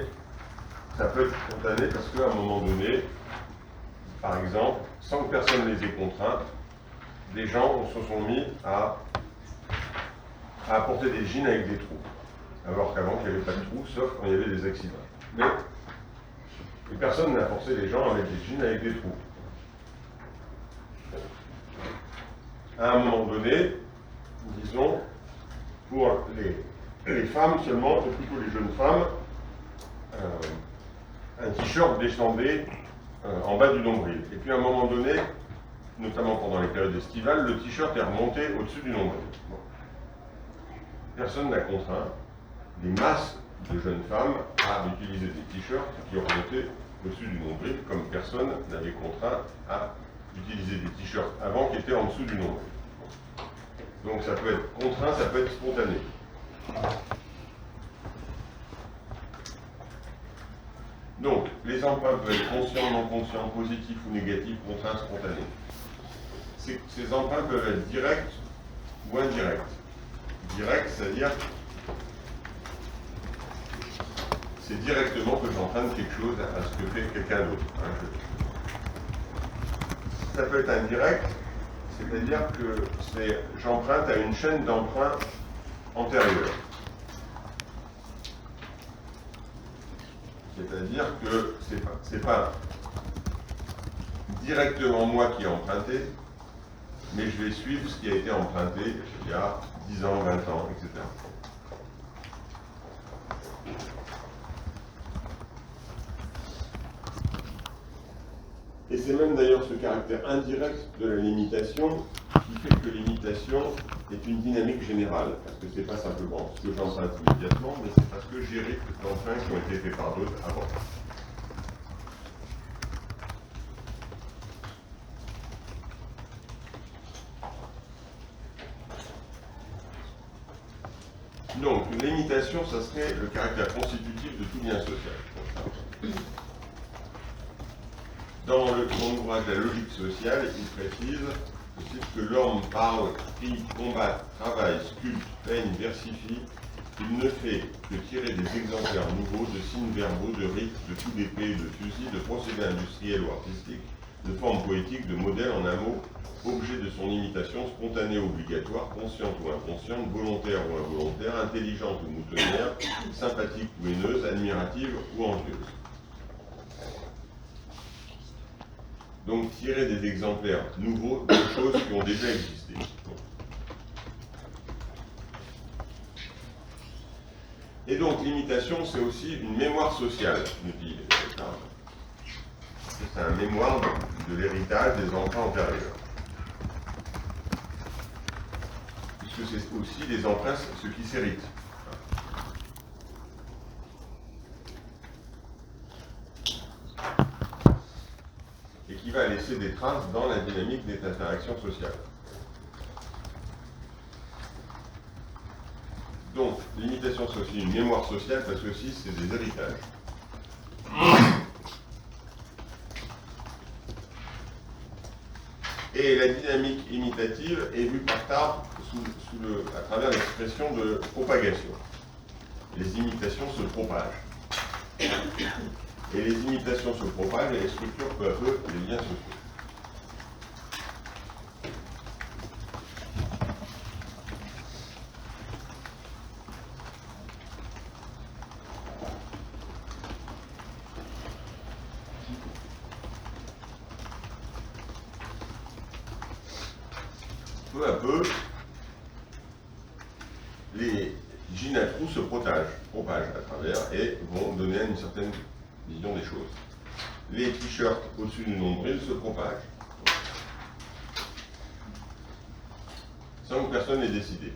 ça peut être spontané parce qu'à un moment donné, par exemple, sans que personne ne les ait contraintes, des gens se sont mis à apporter des jeans avec des trous. Alors qu'avant, il n'y avait pas de trous, sauf quand il y avait des accidents. Mais et personne n'a forcé les gens à mettre des jeans avec des trous. À un moment donné, disons, pour les femmes seulement, et plutôt les jeunes femmes, un t-shirt descendait en bas du nombril. Et puis à un moment donné, notamment pendant les périodes estivales, le t-shirt est remonté au-dessus du nombril. Bon. Personne n'a contraint, des masses de jeunes femmes à utiliser des t-shirts qui remontaient au-dessus du nombril, comme personne n'avait contraint à utiliser des t-shirts avant qui étaient en dessous du nombril. Donc ça peut être contraint, ça peut être spontané. Donc, les emprunts peuvent être conscients, non conscients, positifs ou négatifs, contraints, spontanés. Ces emprunts peuvent être directs ou indirects. Direct, c'est-à-dire c'est directement que j'emprunte quelque chose à ce que fait quelqu'un d'autre. Ça peut être indirect, c'est-à-dire que j'emprunte à une chaîne d'emprunt antérieure. C'est-à-dire que c'est pas directement moi qui ai emprunté, mais je vais suivre ce qui a été emprunté il y a 10 ans, 20 ans, etc. Et c'est même d'ailleurs ce caractère indirect de la limitation qui fait que l'imitation est une dynamique générale, parce que c'est pas simplement ce que j'emprunte immédiatement, mais c'est parce que j'hérite d'emprunts qui ont été faits par d'autres avant. Donc, l'imitation, ça serait le caractère constitutif de tout lien social. Dans mon ouvrage La logique sociale, il précise que l'homme parle, crie, combat, travaille, sculpte, peigne, versifie. Il ne fait que tirer des exemplaires nouveaux de signes verbaux, de rites, de coups d'épée, de fusils, de procédés industriels ou artistiques, de formes poétiques, de modèles, en un mot, objet de son imitation spontanée ou obligatoire, consciente ou inconsciente, volontaire ou involontaire, intelligente ou moutonnière, sympathique ou haineuse, admirative ou envieuse. Donc tirer des exemplaires nouveaux de choses qui ont déjà existé. Et donc l'imitation, c'est aussi une mémoire sociale, nous dit Descartes. C'est un mémoire de l'héritage des emprunts antérieurs. Puisque c'est aussi les emprunts, ce qui s'hérite. Et qui va laisser des traces dans la dynamique des interactions sociales. Donc, l'imitation, c'est aussi une mémoire sociale, parce que aussi, c'est des héritages. Et la dynamique imitative est vue par Tarp à travers l'expression de propagation. Les imitations se propagent. Et les imitations se propagent et structurent peu à peu les liens sociaux. Peu à peu, les jeans à trous se propagent à travers et vont donner une certaine vision des choses. Les t-shirts au-dessus du nombril se propagent. Sans que personne n'ait décidé.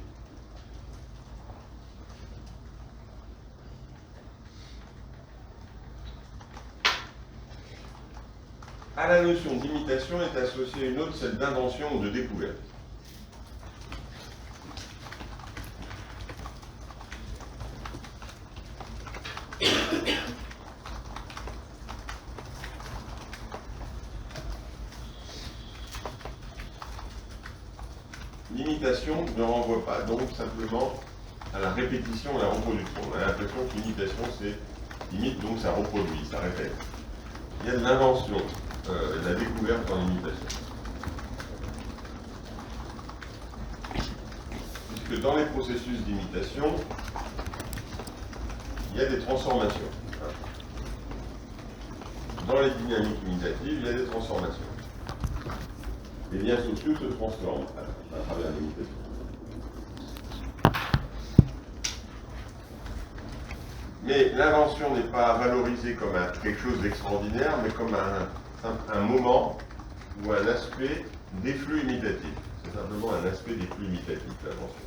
À la notion d'imitation est associée une autre, celle d'invention ou de découverte. L'imitation ne renvoie pas donc simplement à la répétition et à la reproduction. On a l'impression que l'imitation, c'est imite, donc ça reproduit, ça répète. Il y a de l'invention, de la découverte dans l'imitation. Puisque dans les processus d'imitation, il y a des transformations. Dans les dynamiques imitatives, il y a des transformations. Les liens sociaux se transforment à travers l'imitation. Mais l'invention n'est pas valorisée comme quelque chose d'extraordinaire, mais comme un moment ou un aspect des flux imitatifs. C'est simplement un aspect des flux imitatifs, l'invention.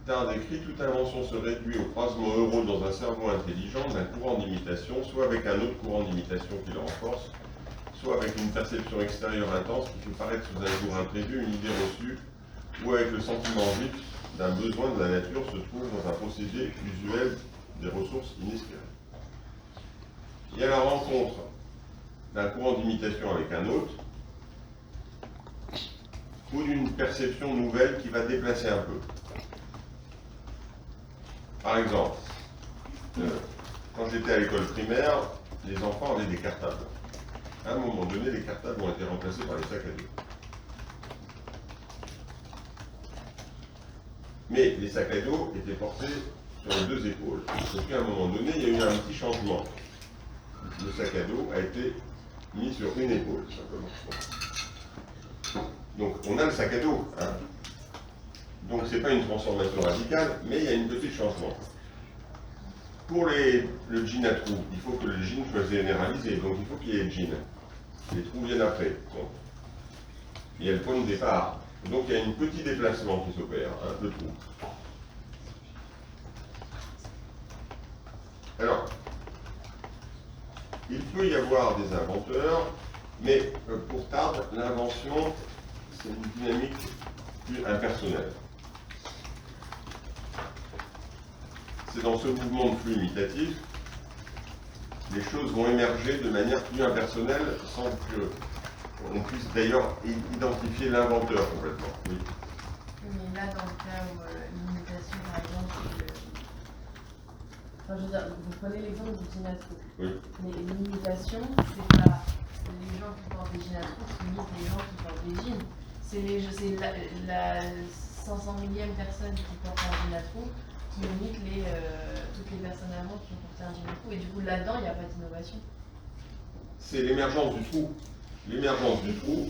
Tard écrit, toute invention se réduit au croisement heureux dans un cerveau intelligent d'un courant d'imitation, soit avec un autre courant d'imitation qui le renforce, soit avec une perception extérieure intense qui fait paraître sous un jour imprévu une idée reçue, ou avec le sentiment vif d'un besoin de la nature se trouve dans un procédé usuel des ressources inespérées. Il y a la rencontre d'un courant d'imitation avec un autre, ou d'une perception nouvelle qui va déplacer un peu. Par exemple, quand j'étais à l'école primaire, les enfants avaient des cartables. À un moment donné, les cartables ont été remplacés par les sacs à dos. Mais les sacs à dos étaient portés sur les deux épaules. Donc à un moment donné, il y a eu un petit changement. Le sac à dos a été mis sur une épaule, simplement. Donc on a le sac à dos. Hein. Donc c'est pas une transformation radicale, mais il y a une petite changement. Pour le jean à trous, il faut que le jean soit généralisé, donc il faut qu'il y ait le jean. Les trous viennent après. Donc, il y a le point de départ. Donc il y a un petit déplacement qui s'opère, hein, le trou. Alors, il peut y avoir des inventeurs, mais pour Tard, l'invention, c'est une dynamique plus impersonnelle. C'est dans ce mouvement de flux imitatif, les choses vont émerger de manière plus impersonnelle sans qu'on puisse d'ailleurs identifier l'inventeur complètement. Oui. Mais là, dans le cas où l'imitation, par exemple, enfin, je veux dire, vous prenez l'exemple du jean à trous. Oui. Mais l'imitation, c'est pas les gens qui portent des jeans à trous qui imitent les gens qui portent des jeans. C'est la 500 millième personne qui porte un jean à trous qui imite toutes les personnes avant qui ont porté un jean à trous. Et du coup, là-dedans, il n'y a pas d'innovation. C'est l'émergence du trou. L'émergence du trou,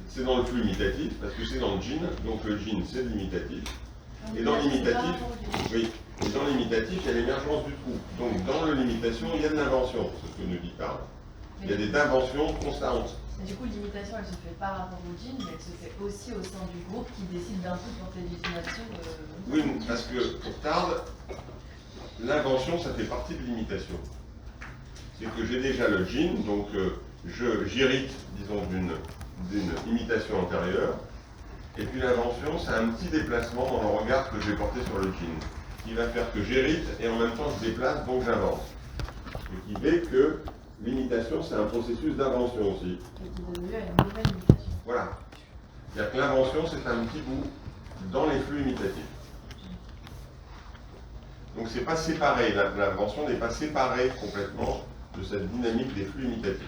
c'est dans le flux imitatif, parce que c'est dans le jean, donc le jean, c'est de l'imitatif. Et dans l'imitatif, oui, et dans l'imitatif, il y a l'émergence du trou. Donc dans l'imitation, il y a de l'invention, c'est ce que nous dit Tard. Il y a des inventions constantes. Et du coup, l'imitation, elle se fait par rapport au jean, mais elle se fait aussi au sein du groupe qui décide d'un coup de porter des jeans à trous. Oui, parce que pour Tard, l'invention, ça fait partie de l'imitation. C'est que j'ai déjà le jean, donc j'hérite, disons, d'une imitation antérieure. Et puis l'invention, c'est un petit déplacement dans le regard que j'ai porté sur le jean, qui va faire que j'hérite et en même temps je déplace, donc j'invente. Ce qui fait que l'imitation, c'est un processus d'invention aussi. Et qui donne lieu à une nouvelle imitation. Voilà. C'est-à-dire que l'invention, c'est un petit bout dans les flux imitatifs. Donc c'est pas séparé, l'invention n'est pas séparée complètement de cette dynamique des flux imitatifs.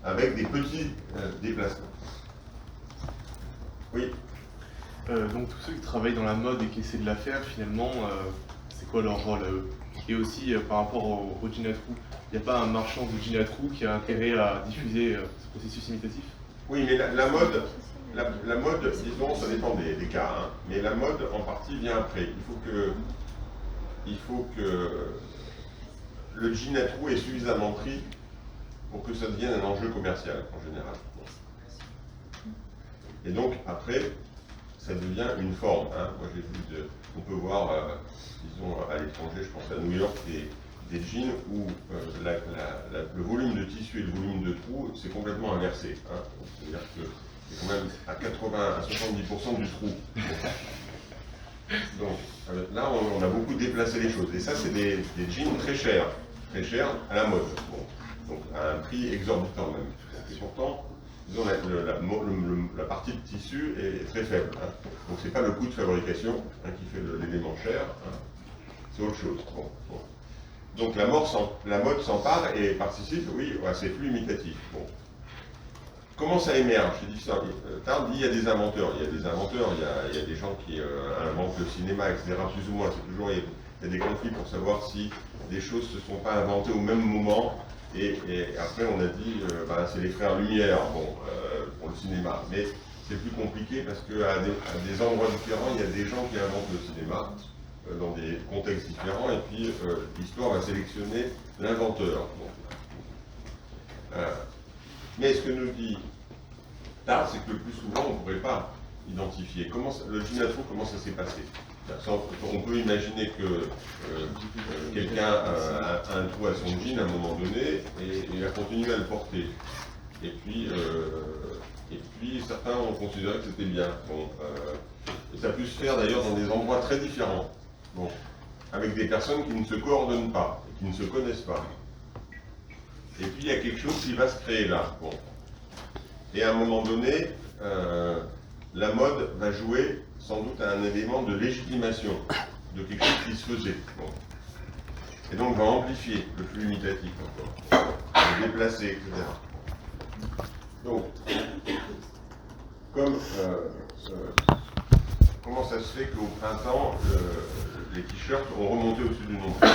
Avec des petits déplacements. Oui. Donc tous ceux qui travaillent dans la mode et qui essaient de la faire, finalement, c'est quoi leur rôle à eux? Et aussi par rapport au jean à trous, il n'y a pas un marchand de jean à trous qui a intérêt à diffuser ce processus imitatif? Oui, mais la mode, disons, ça dépend des cas, hein, mais la mode en partie vient après. Il faut que le jean à trous est suffisamment pris pour que ça devienne un enjeu commercial en général. Et donc après, ça devient une forme. Hein. Moi j'ai vu, on peut voir, disons à l'étranger, je pense à New York, des jeans où le volume de tissu et le volume de trous, c'est complètement inversé. Hein. C'est-à-dire que c'est quand même à 80 à 70% du trou. Donc là, on a beaucoup déplacé les choses. Et ça, c'est des jeans très chers à la mode. Bon. Donc à un prix exorbitant même. Et pourtant, disons, la partie de tissu est très faible. Hein. Donc c'est pas le coût de fabrication qui fait l'élément cher, hein. C'est autre chose. Bon. Donc la mode s'empare et participe, oui, à ces flux imitatifs. Bon. Comment ça émerge? C'est difficile. Tard dit il y a des inventeurs. Il y a des gens qui inventent le cinéma, etc. Plus ou moins. C'est toujours, il y a des conflits pour savoir si des choses ne se sont pas inventées au même moment. Et après, on a dit, c'est les frères Lumière, pour le cinéma. Mais c'est plus compliqué parce qu'à des endroits différents, il y a des gens qui inventent le cinéma dans des contextes différents. Et puis, l'histoire va sélectionner l'inventeur. Mais ce que nous dit Tard, c'est que le plus souvent, on ne pourrait pas identifié. Le Ginatro, comment ça s'est passé? On peut imaginer que quelqu'un a un trou à son jean à un moment donné et il a continué à le porter. Et puis certains ont considéré que c'était bien. Bon, et ça peut se faire d'ailleurs dans des endroits très différents. Bon, avec des personnes qui ne se coordonnent pas, et qui ne se connaissent pas. Et puis il y a quelque chose qui va se créer là. Bon. Et à un moment donné, la mode va jouer sans doute un élément de légitimation de quelque chose qui se faisait. Bon. Et donc va amplifier le flux imitatif encore, le déplacer, etc. Donc, comment ça se fait qu'au printemps, les t-shirts ont remonté au-dessus du nombril?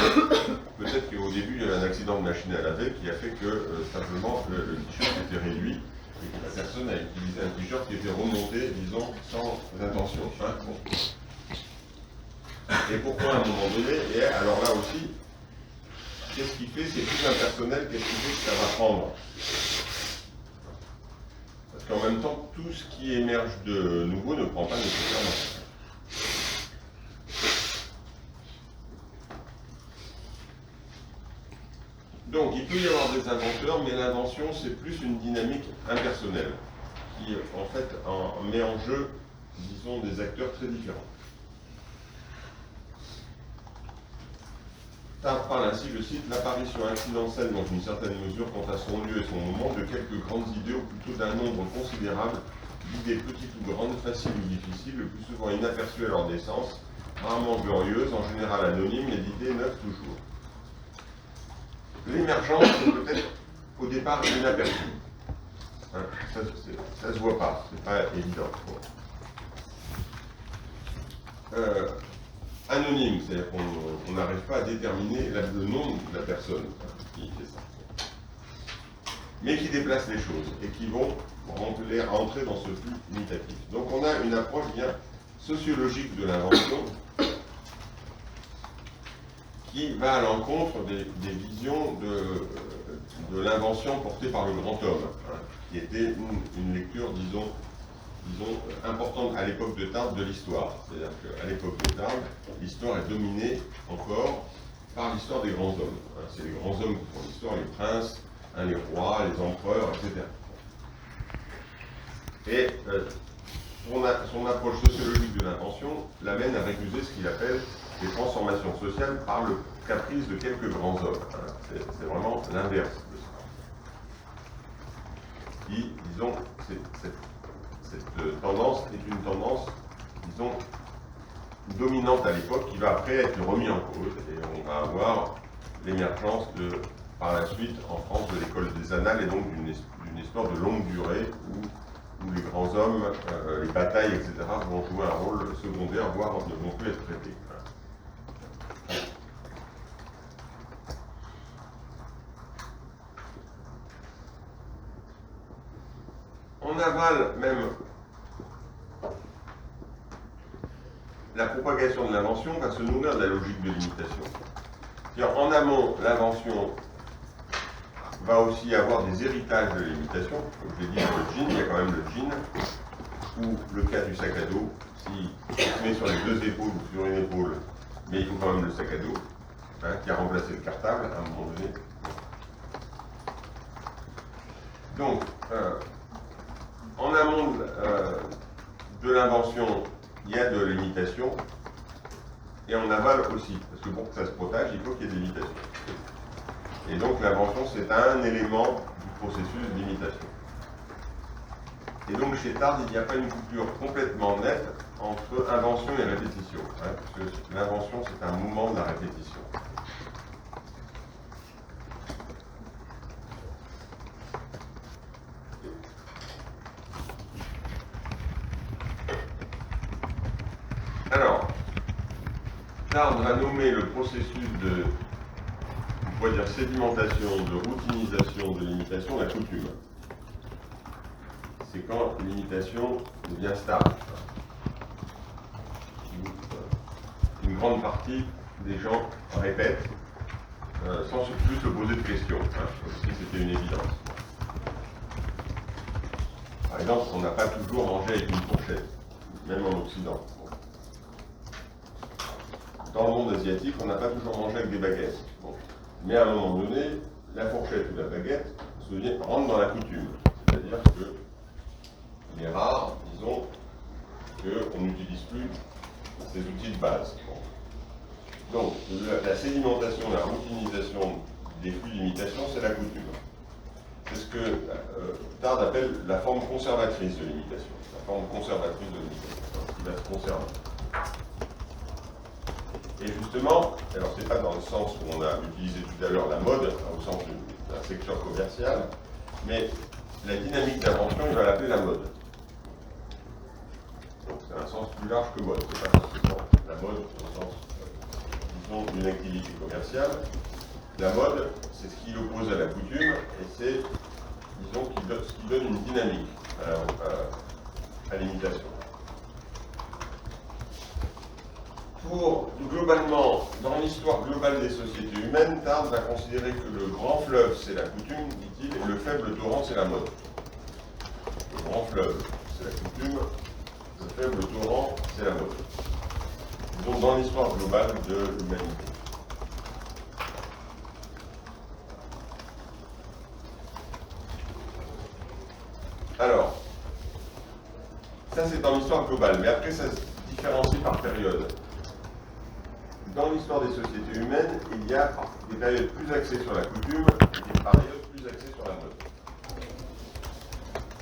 Peut-être qu'au début, il y a eu un accident de machine à laver qui a fait que simplement le t-shirt était réduit et que la personne a utilisé un t-shirt qui était remonté, disons, sans intention. Hein, bon. Et pourquoi à un moment donné? Et alors là aussi, qu'est-ce qui fait? C'est plus impersonnel, qu'est-ce qui fait que ça va prendre? Parce qu'en même temps, tout ce qui émerge de nouveau ne prend pas nécessairement. Donc, il peut y avoir des inventeurs, mais l'invention, c'est plus une dynamique impersonnelle, qui, en fait, met en jeu, disons, des acteurs très différents. Tarde parle ainsi, je cite, l'apparition accidentelle dans une certaine mesure quant à son lieu et son moment de quelques grandes idées, ou plutôt d'un nombre considérable d'idées petites ou grandes, faciles ou difficiles, le plus souvent inaperçues à leur naissance, rarement glorieuses, en général anonymes, mais d'idées neuves toujours. L'émergence est peut-être au départ inaperçue. Hein, ça se voit pas, c'est pas évident. Bon. Anonyme, c'est-à-dire qu'on n'arrive pas à déterminer le nom de la personne qui fait ça. Mais qui déplace les choses et qui vont rentrer dans ce flux imitatif. Donc on a une approche bien sociologique de l'invention qui va à l'encontre des visions de l'invention portée par le grand homme, hein, qui était une lecture, disons, importante à l'époque de Tarbes de l'histoire. C'est-à-dire qu'à l'époque de Tarbes, l'histoire est dominée encore par l'histoire des grands hommes. Hein, c'est les grands hommes qui font l'histoire, les princes, hein, les rois, les empereurs, etc. Et son approche sociologique de l'invention l'amène à récuser ce qu'il appelle les transformations sociales par le caprice de quelques grands hommes. Hein, c'est vraiment l'inverse de ça. Qui, disons, cette tendance est une tendance, disons, dominante à l'époque, qui va après être remise en cause, et on va avoir l'émergence par la suite, en France, de l'école des annales, et donc d'une histoire de longue durée, où les grands hommes, les batailles, etc., vont jouer un rôle secondaire, voire ne vont plus être traités. En aval, même, la propagation de l'invention va se nourrir de la logique de l'imitation. C'est-à-dire, en amont, l'invention va aussi avoir des héritages de l'imitation. Comme je l'ai dit, le jean, il y a quand même le jean, ou le cas du sac à dos, si on se met sur les deux épaules ou sur une épaule, mais il faut quand même le sac à dos, hein, qui a remplacé le cartable à un moment donné. Donc, en amont de l'invention, il y a de l'imitation, et en aval aussi, parce que pour que ça se protège, il faut qu'il y ait de l'imitation. Et donc l'invention, c'est un élément du processus d'imitation. Et donc chez Tarbes, il n'y a pas une coupure complètement nette entre invention et répétition, hein, parce que l'invention, c'est un mouvement de la répétition. Alors, Tarbes va nommer le processus de, on pourrait dire, sédimentation, de routinisation de l'imitation, la coutume. C'est quand l'imitation devient stable. Une grande partie des gens répètent sans plus se poser de questions, hein, comme si c'était une évidence. Par exemple, on n'a pas toujours mangé avec une fourchette. même en Occident. Dans le monde asiatique, on n'a pas toujours mangé avec des baguettes. Bon. Mais à un moment donné, la fourchette ou la baguette rentre dans la coutume. C'est-à-dire que il est rare, disons, qu'on n'utilise plus ces outils de base. Bon. Donc, la sédimentation, la routinisation des flux d'imitation, c'est la coutume. C'est ce que Tarde appelle la forme conservatrice de l'imitation. La forme conservatrice de l'imitation, qui va se conserver. Et justement, alors c'est pas dans le sens où on a utilisé tout à l'heure la mode, au sens d'un secteur commercial, mais la dynamique d'invention, il va l'appeler la mode. Donc c'est un sens plus large que mode, c'est pas forcément la mode au sens, disons, d'une activité commerciale. La mode, c'est ce qui l'oppose à la coutume, et c'est, disons, ce qui donne une dynamique à l'imitation. Globalement, dans l'histoire globale des sociétés humaines, Tarde va considérer que le grand fleuve, c'est la coutume, dit-il, et le faible torrent, c'est la mode. Le grand fleuve, c'est la coutume, le faible torrent, c'est la mode. Donc, dans l'histoire globale de l'humanité. Alors, ça c'est dans l'histoire globale, mais après ça se différencie par période. Dans l'histoire des sociétés humaines, il y a des périodes plus axées sur la coutume et des périodes plus axées sur la mode.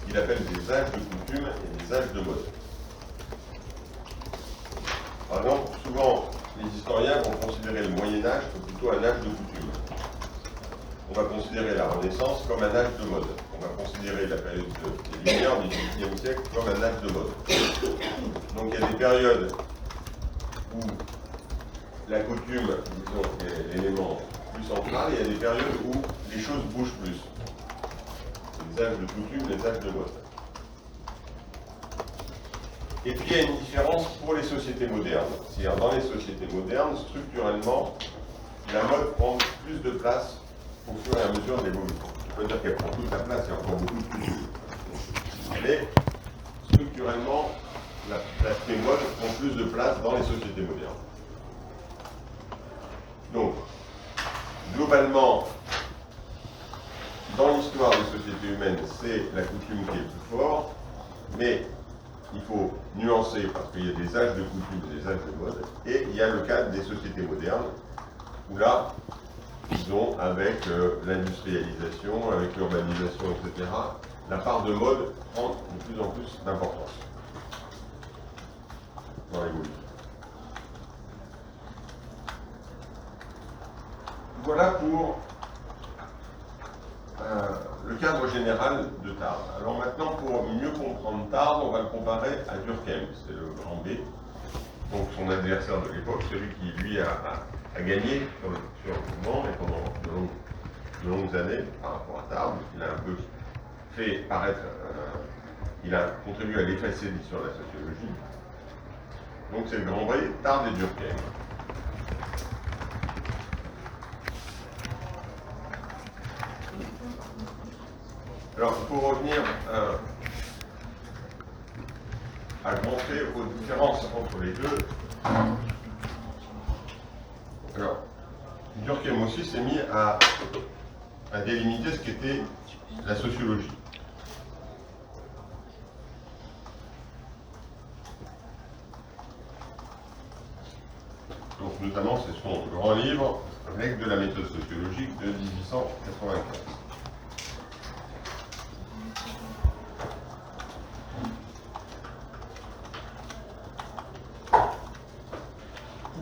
Il appelle des âges de coutume et des âges de mode. Par exemple, souvent, les historiens vont considérer le Moyen-Âge comme plutôt un âge de coutume. On va considérer la Renaissance comme un âge de mode. On va considérer la période des Lumières du XVIIIe siècle comme un âge de mode. Donc il y a des périodes où la coutume, disons, est l'élément plus central, et il y a des périodes où les choses bougent plus. Les âges de coutume, les âges de mode. Et puis il y a une différence pour les sociétés modernes. C'est-à-dire dans les sociétés modernes, structurellement, la mode prend plus de place au fur et à mesure de l'évolution. Je peux dire qu'elle prend toute la place, il y a encore beaucoup de coutumes. Mais structurellement, l'aspect mode prend plus de place dans les sociétés modernes. Donc, globalement, dans l'histoire des sociétés humaines, c'est la coutume qui est le plus fort, mais il faut nuancer parce qu'il y a des âges de coutume et des âges de mode, et il y a le cadre des sociétés modernes, où là, disons, avec l'industrialisation, avec l'urbanisation, etc., la part de mode prend de plus en plus d'importance dans l'évolution. Voilà pour le cadre général de Tarde. Alors maintenant, pour mieux comprendre Tarde, on va le comparer à Durkheim, c'est le grand B, donc son adversaire de l'époque, celui qui lui a gagné sur le mouvement et pendant de longues années par rapport à Tarde. Il a un peu fait paraître, il a contribué à l'effacer de l'histoire de la sociologie. Donc c'est le grand B, Tarde et Durkheim. Alors, pour revenir à montrer aux différences entre les deux, alors, Durkheim aussi s'est mis à délimiter ce qu'était la sociologie. Donc, notamment, c'est son grand livre, Règles de la méthode sociologique de 1895.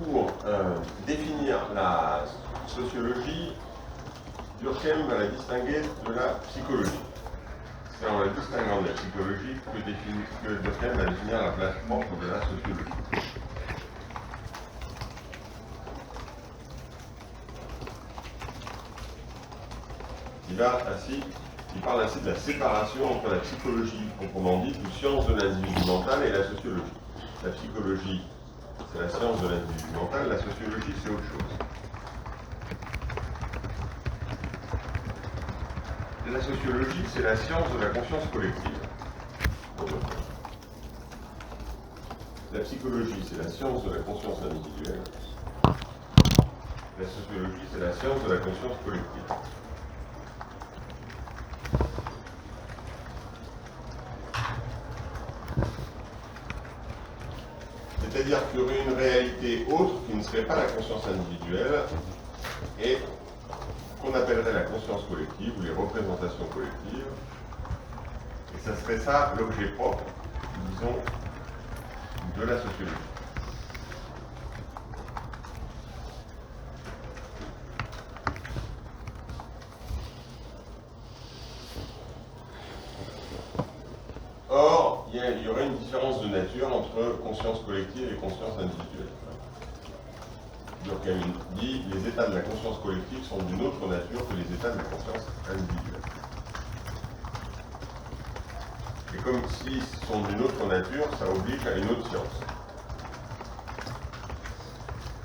Pour définir la sociologie, Durkheim va la distinguer de la psychologie. C'est en la distinguant de la psychologie que Durkheim va définir la place propre de la sociologie. Il parle ainsi de la séparation entre la psychologie proprement dite, ou science de l'individu mental, et la sociologie. La psychologie, c'est la science de l'individu mental, la sociologie, c'est autre chose. La sociologie, c'est la science de la conscience collective. La psychologie, c'est la science de la conscience individuelle. La sociologie, c'est la science de la conscience collective. C'est-à-dire qu'il y aurait une réalité autre qui ne serait pas la conscience individuelle et qu'on appellerait la conscience collective ou les représentations collectives. Et ça serait ça l'objet propre, disons, de la sociologie. Or, il y aurait une différence de nature entre conscience collective et conscience individuelle. Durkheim dit que les états de la conscience collective sont d'une autre nature que les états de la conscience individuelle. Et comme s'ils sont d'une autre nature, ça oblige à une autre science.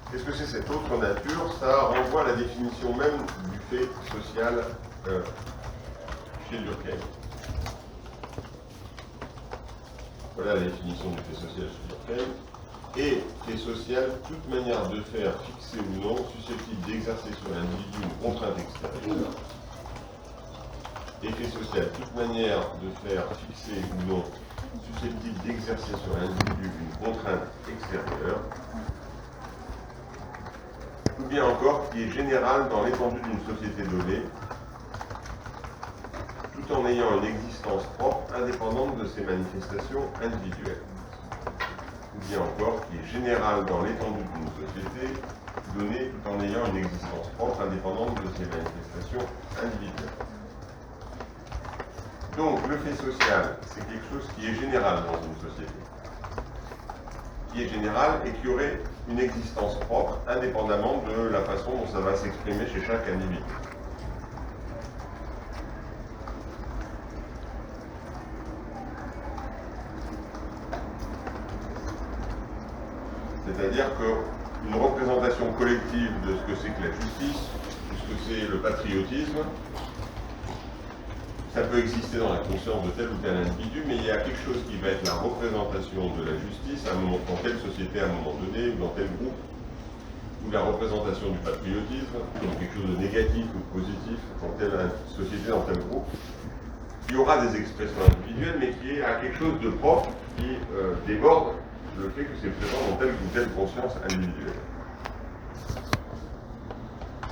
Qu'est-ce que c'est cette autre nature? Ça renvoie à la définition même du fait social chez Durkheim. Voilà la définition du fait social chez Durkheim. Et fait social, toute manière de faire, fixée ou non, susceptible d'exercer sur l'individu une contrainte extérieure. Et fait social, toute manière de faire, fixée ou non, susceptible d'exercer sur l'individu une contrainte extérieure. Ou bien encore, qui est générale dans l'étendue d'une société donnée, tout en ayant une existence propre, indépendante de ses manifestations individuelles. Ou bien encore, qui est général dans l'étendue d'une société donnée tout en ayant une existence propre, indépendante de ses manifestations individuelles. Donc, le fait social, c'est quelque chose qui est général dans une société. Qui est général et qui aurait une existence propre, indépendamment de la façon dont ça va s'exprimer chez chaque individu. C'est-à-dire qu'une représentation collective de ce que c'est que la justice, de ce que c'est le patriotisme, ça peut exister dans la conscience de tel ou tel individu, mais il y a quelque chose qui va être la représentation de la justice à un moment, dans telle société à un moment donné, ou dans tel groupe, ou la représentation du patriotisme, donc quelque chose de négatif ou de positif dans telle société, dans tel groupe, qui aura des expressions individuelles, mais qui a quelque chose de propre qui déborde le fait que c'est présent dans telle ou telle conscience individuelle.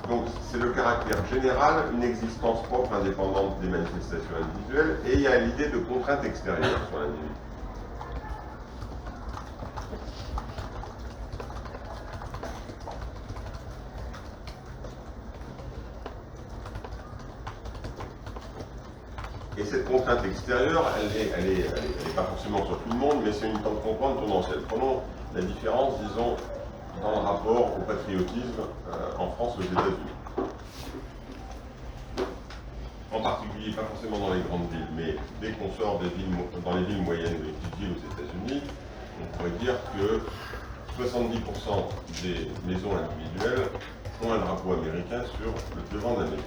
Donc c'est le caractère général, une existence propre indépendante des manifestations individuelles, et il y a l'idée de contrainte extérieure sur l'individu. Et cette contrainte extérieure, elle est pas forcément sur tout le monde, mais c'est une contrainte tendancielle. Prenons la différence, disons, dans le rapport au patriotisme en France aux États-Unis. En particulier, pas forcément dans les grandes villes, mais dès qu'on sort dans les villes moyennes ou les petites villes aux États-Unis, on pourrait dire que 70% des maisons individuelles ont un drapeau américain sur le devant de la maison.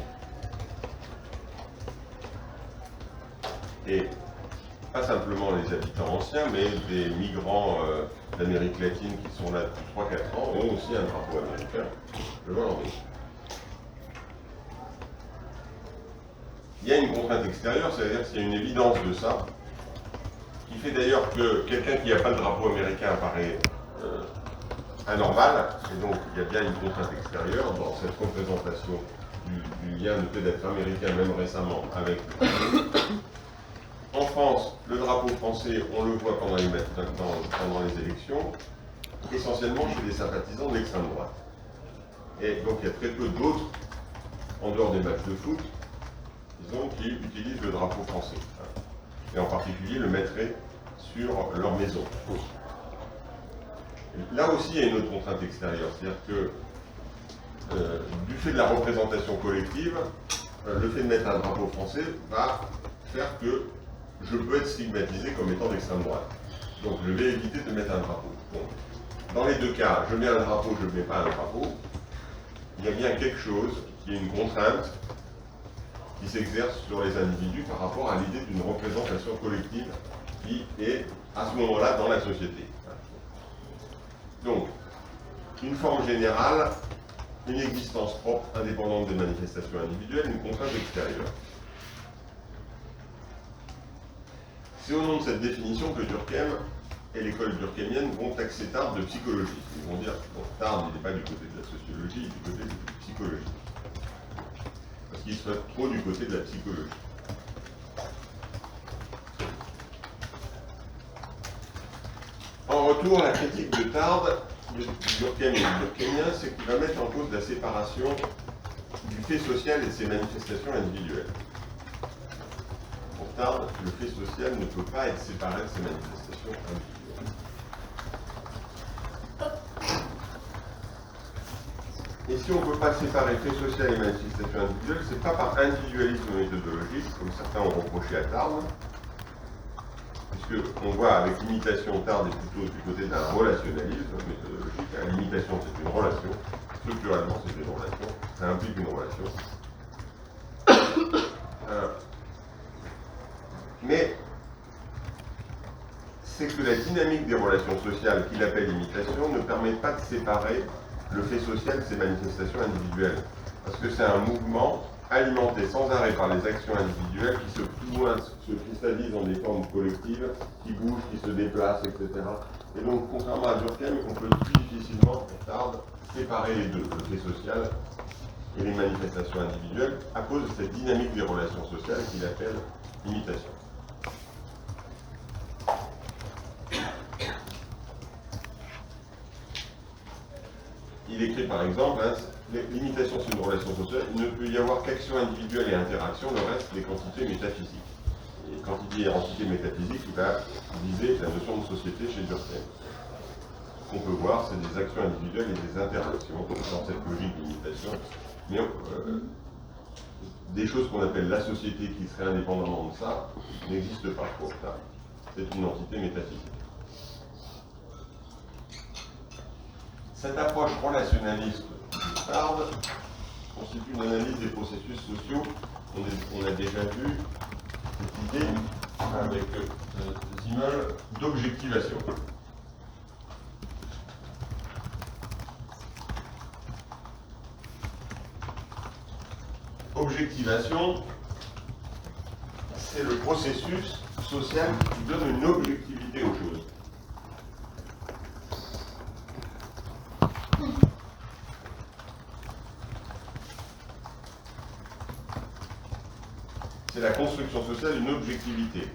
Et pas simplement les habitants anciens, mais des migrants d'Amérique latine qui sont là depuis 3-4 ans ont aussi un drapeau américain devant leur maison. Il y a une contrainte extérieure, c'est-à-dire qu'il y a une évidence de ça, qui fait d'ailleurs que quelqu'un qui n'a pas le drapeau américain apparaît anormal, et donc il y a bien une contrainte extérieure dans cette représentation du lien de fait d'être américain, même récemment, avec le pays. En France, le drapeau français, on le voit pendant les élections, essentiellement chez les sympathisants de l'extrême droite. Et donc il y a très peu d'autres, en dehors des matchs de foot, disons, qui utilisent le drapeau français. Et en particulier le mettraient sur leur maison. Et là aussi, il y a une autre contrainte extérieure, c'est-à-dire que du fait de la représentation collective, le fait de mettre un drapeau français va faire que je peux être stigmatisé comme étant d'extrême droite. Donc je vais éviter de mettre un drapeau. Donc, dans les deux cas, je mets un drapeau, je ne mets pas un drapeau, il y a bien quelque chose qui est une contrainte qui s'exerce sur les individus par rapport à l'idée d'une représentation collective qui est à ce moment-là dans la société. Donc, une forme générale, une existence propre, indépendante des manifestations individuelles, une contrainte extérieure. C'est au nom de cette définition que Durkheim et l'école durkheimienne vont taxer Tarde de psychologie. Ils vont dire, bon, Tarde, il n'est pas du côté de la sociologie, il est du côté de la psychologie. Parce qu'il serait trop du côté de la psychologie. En retour, la critique de Tarde, du Durkheim et du durkheimien, c'est qu'il va mettre en cause la séparation du fait social et de ses manifestations individuelles. Pour Tarde, le fait social ne peut pas être séparé de ses manifestations individuelles. Et si on ne peut pas séparer fait social et manifestation individuelle, c'est pas par individualisme méthodologique, comme certains ont reproché à Tarde, puisque on voit avec l'imitation, Tarde est plutôt du côté d'un relationnalisme méthodologique. L'imitation, c'est une relation. Structurellement, c'est une relation. Ça implique une relation. Mais c'est que la dynamique des relations sociales qu'il appelle imitation ne permet pas de séparer le fait social de ses manifestations individuelles. Parce que c'est un mouvement alimenté sans arrêt par les actions individuelles qui se plus ou moins se cristallisent en des formes collectives, qui bougent, qui se déplacent, etc. Et donc, contrairement à Durkheim, on peut plus difficilement, pour Tarde, séparer les deux, le fait social et les manifestations individuelles, à cause de cette dynamique des relations sociales qu'il appelle imitation. Il écrit par exemple, hein, l'imitation c'est une relation sociale, il ne peut y avoir qu'action individuelle et interaction, le reste des quantités métaphysiques. Et quand il dit entité métaphysique, il va viser la notion de société chez Durkheim. Ce qu'on peut voir, c'est des actions individuelles et des interactions dans cette logique d'imitation. Mais des choses qu'on appelle la société qui serait indépendamment de ça n'existent pas pour ça. C'est une entité métaphysique. Cette approche relationnaliste de Tarde constitue une analyse des processus sociaux. On a déjà vu cette idée avec Zimmel d'objectivation. Objectivation, c'est le processus social qui donne une objectivité aux choses. C'est la construction sociale d'une objectivité,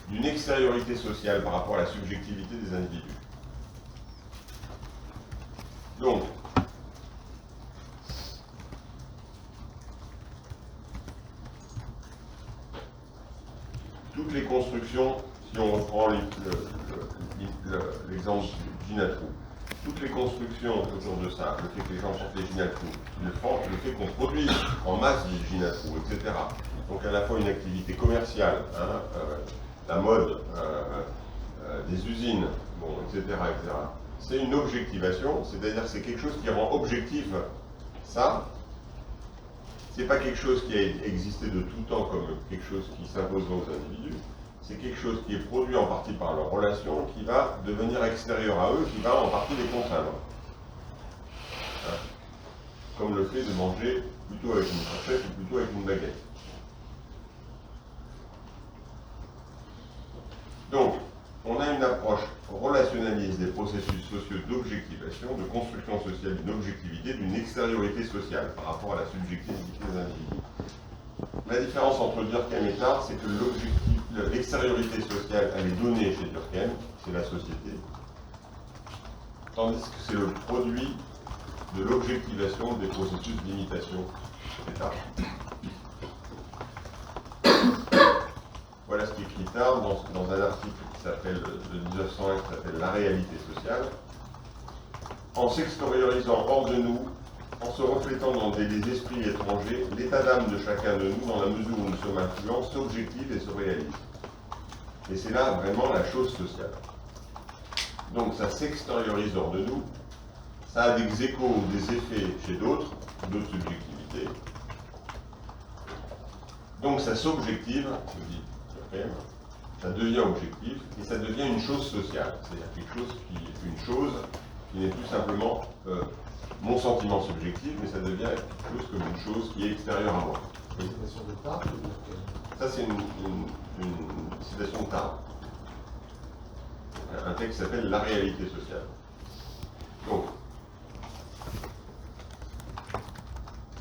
d'une extériorité sociale par rapport à la subjectivité des individus. Donc, toutes les constructions, si on reprend l'exemple du Ginatru, toutes les constructions autour de ça, le fait que les gens sortent les Ginatru, le fait qu'on produise en masse des Ginatru, etc. Donc à la fois une activité commerciale, hein, la mode, des usines, bon, etc., etc. C'est une objectivation, c'est-à-dire c'est quelque chose qui rend objectif ça. C'est pas quelque chose qui a existé de tout temps comme quelque chose qui s'imposerait aux individus. C'est quelque chose qui est produit en partie par leur relation, qui va devenir extérieur à eux, qui va en partie les contraindre. Hein, comme le fait de manger plutôt avec une fourchette ou plutôt avec une baguette. Donc, on a une approche relationnaliste des processus sociaux d'objectivation, de construction sociale d'une objectivité, d'une extériorité sociale par rapport à la subjectivité des individus. La différence entre Durkheim et Tarde, c'est que l'extériorité sociale, elle est donnée chez Durkheim, c'est la société, tandis que c'est le produit de l'objectivation des processus d'imitation chez Tarde. Voilà ce qu'écrit Tarde dans un article qui s'appelle, de 1901, qui s'appelle La réalité sociale. En s'extériorisant hors de nous, en se reflétant dans des esprits étrangers, l'état d'âme de chacun de nous, dans la mesure où nous sommes influents, s'objective et se réalise. Et c'est là vraiment la chose sociale. Donc ça s'extériorise hors de nous, ça a des échos ou des effets chez d'autres subjectivités. Donc ça s'objective, je dis, ça devient objectif et ça devient une chose sociale, c'est-à-dire quelque chose qui est une chose qui n'est plus simplement mon sentiment subjectif, mais ça devient quelque chose comme une chose qui est extérieure à moi. Une citation de Tarbes ou de... Ça, c'est une citation de Tarbes. Un texte qui s'appelle « La réalité sociale ».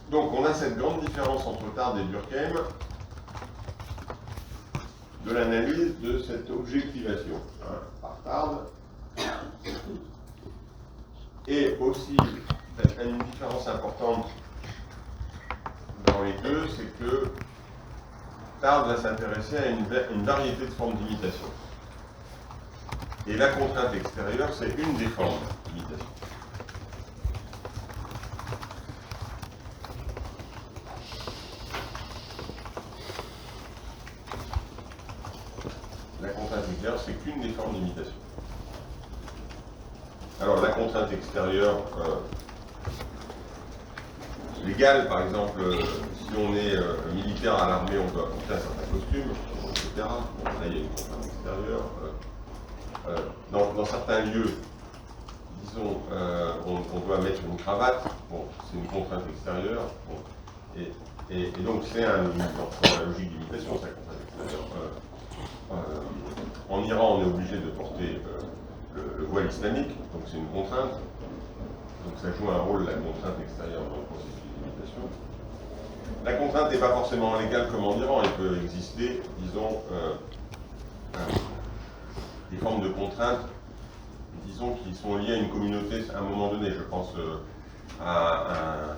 Donc, on a cette grande différence entre Tarbes et Durkheim de l'analyse de cette objectivation par Tarbes. Et aussi, une différence importante dans les deux, c'est que Tarbes va s'intéresser à une variété de formes d'imitation. Et la contrainte extérieure, c'est une des formes d'imitation. La contrainte extérieure, c'est qu'une des formes d'imitation. Alors, la contrainte extérieure légale, par exemple, si on est militaire à l'armée, on doit porter un certain costume, etc. Bon, là, il y a une contrainte extérieure. Dans certains lieux, disons, on doit mettre une cravate. Bon, c'est une contrainte extérieure. Bon, et donc, c'est dans la logique d'imitation, c'est la contrainte extérieure. En Iran, on est obligé de porter le voile islamique, donc c'est une contrainte. Donc ça joue un rôle, la contrainte extérieure, dans le processus d'imitation. La contrainte n'est pas forcément légale comme en Iran, il peut exister, disons, des formes de contraintes, disons, qui sont liées à une communauté à un moment donné. Je pense à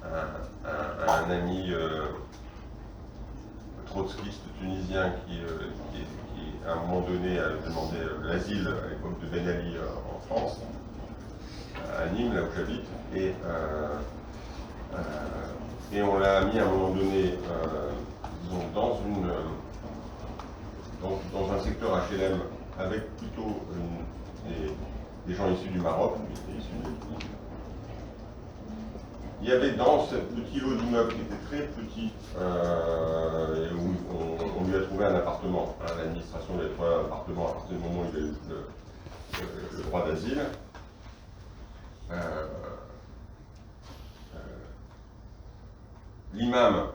un ami trotskiste tunisien qui, à un moment donné, a demandé l'asile à l'époque de Ben Ali en France, à Nîmes, là où j'habite, et on l'a mis à un moment donné disons, dans un secteur HLM avec plutôt des gens issus du Maroc, issus de l'Éthiopie. Il y avait dans ce petit lot d'immeubles qui était très petit, où on lui a trouvé un appartement. L'administration lui a trouvé un appartement à partir du moment où il a eu le droit d'asile. L'imam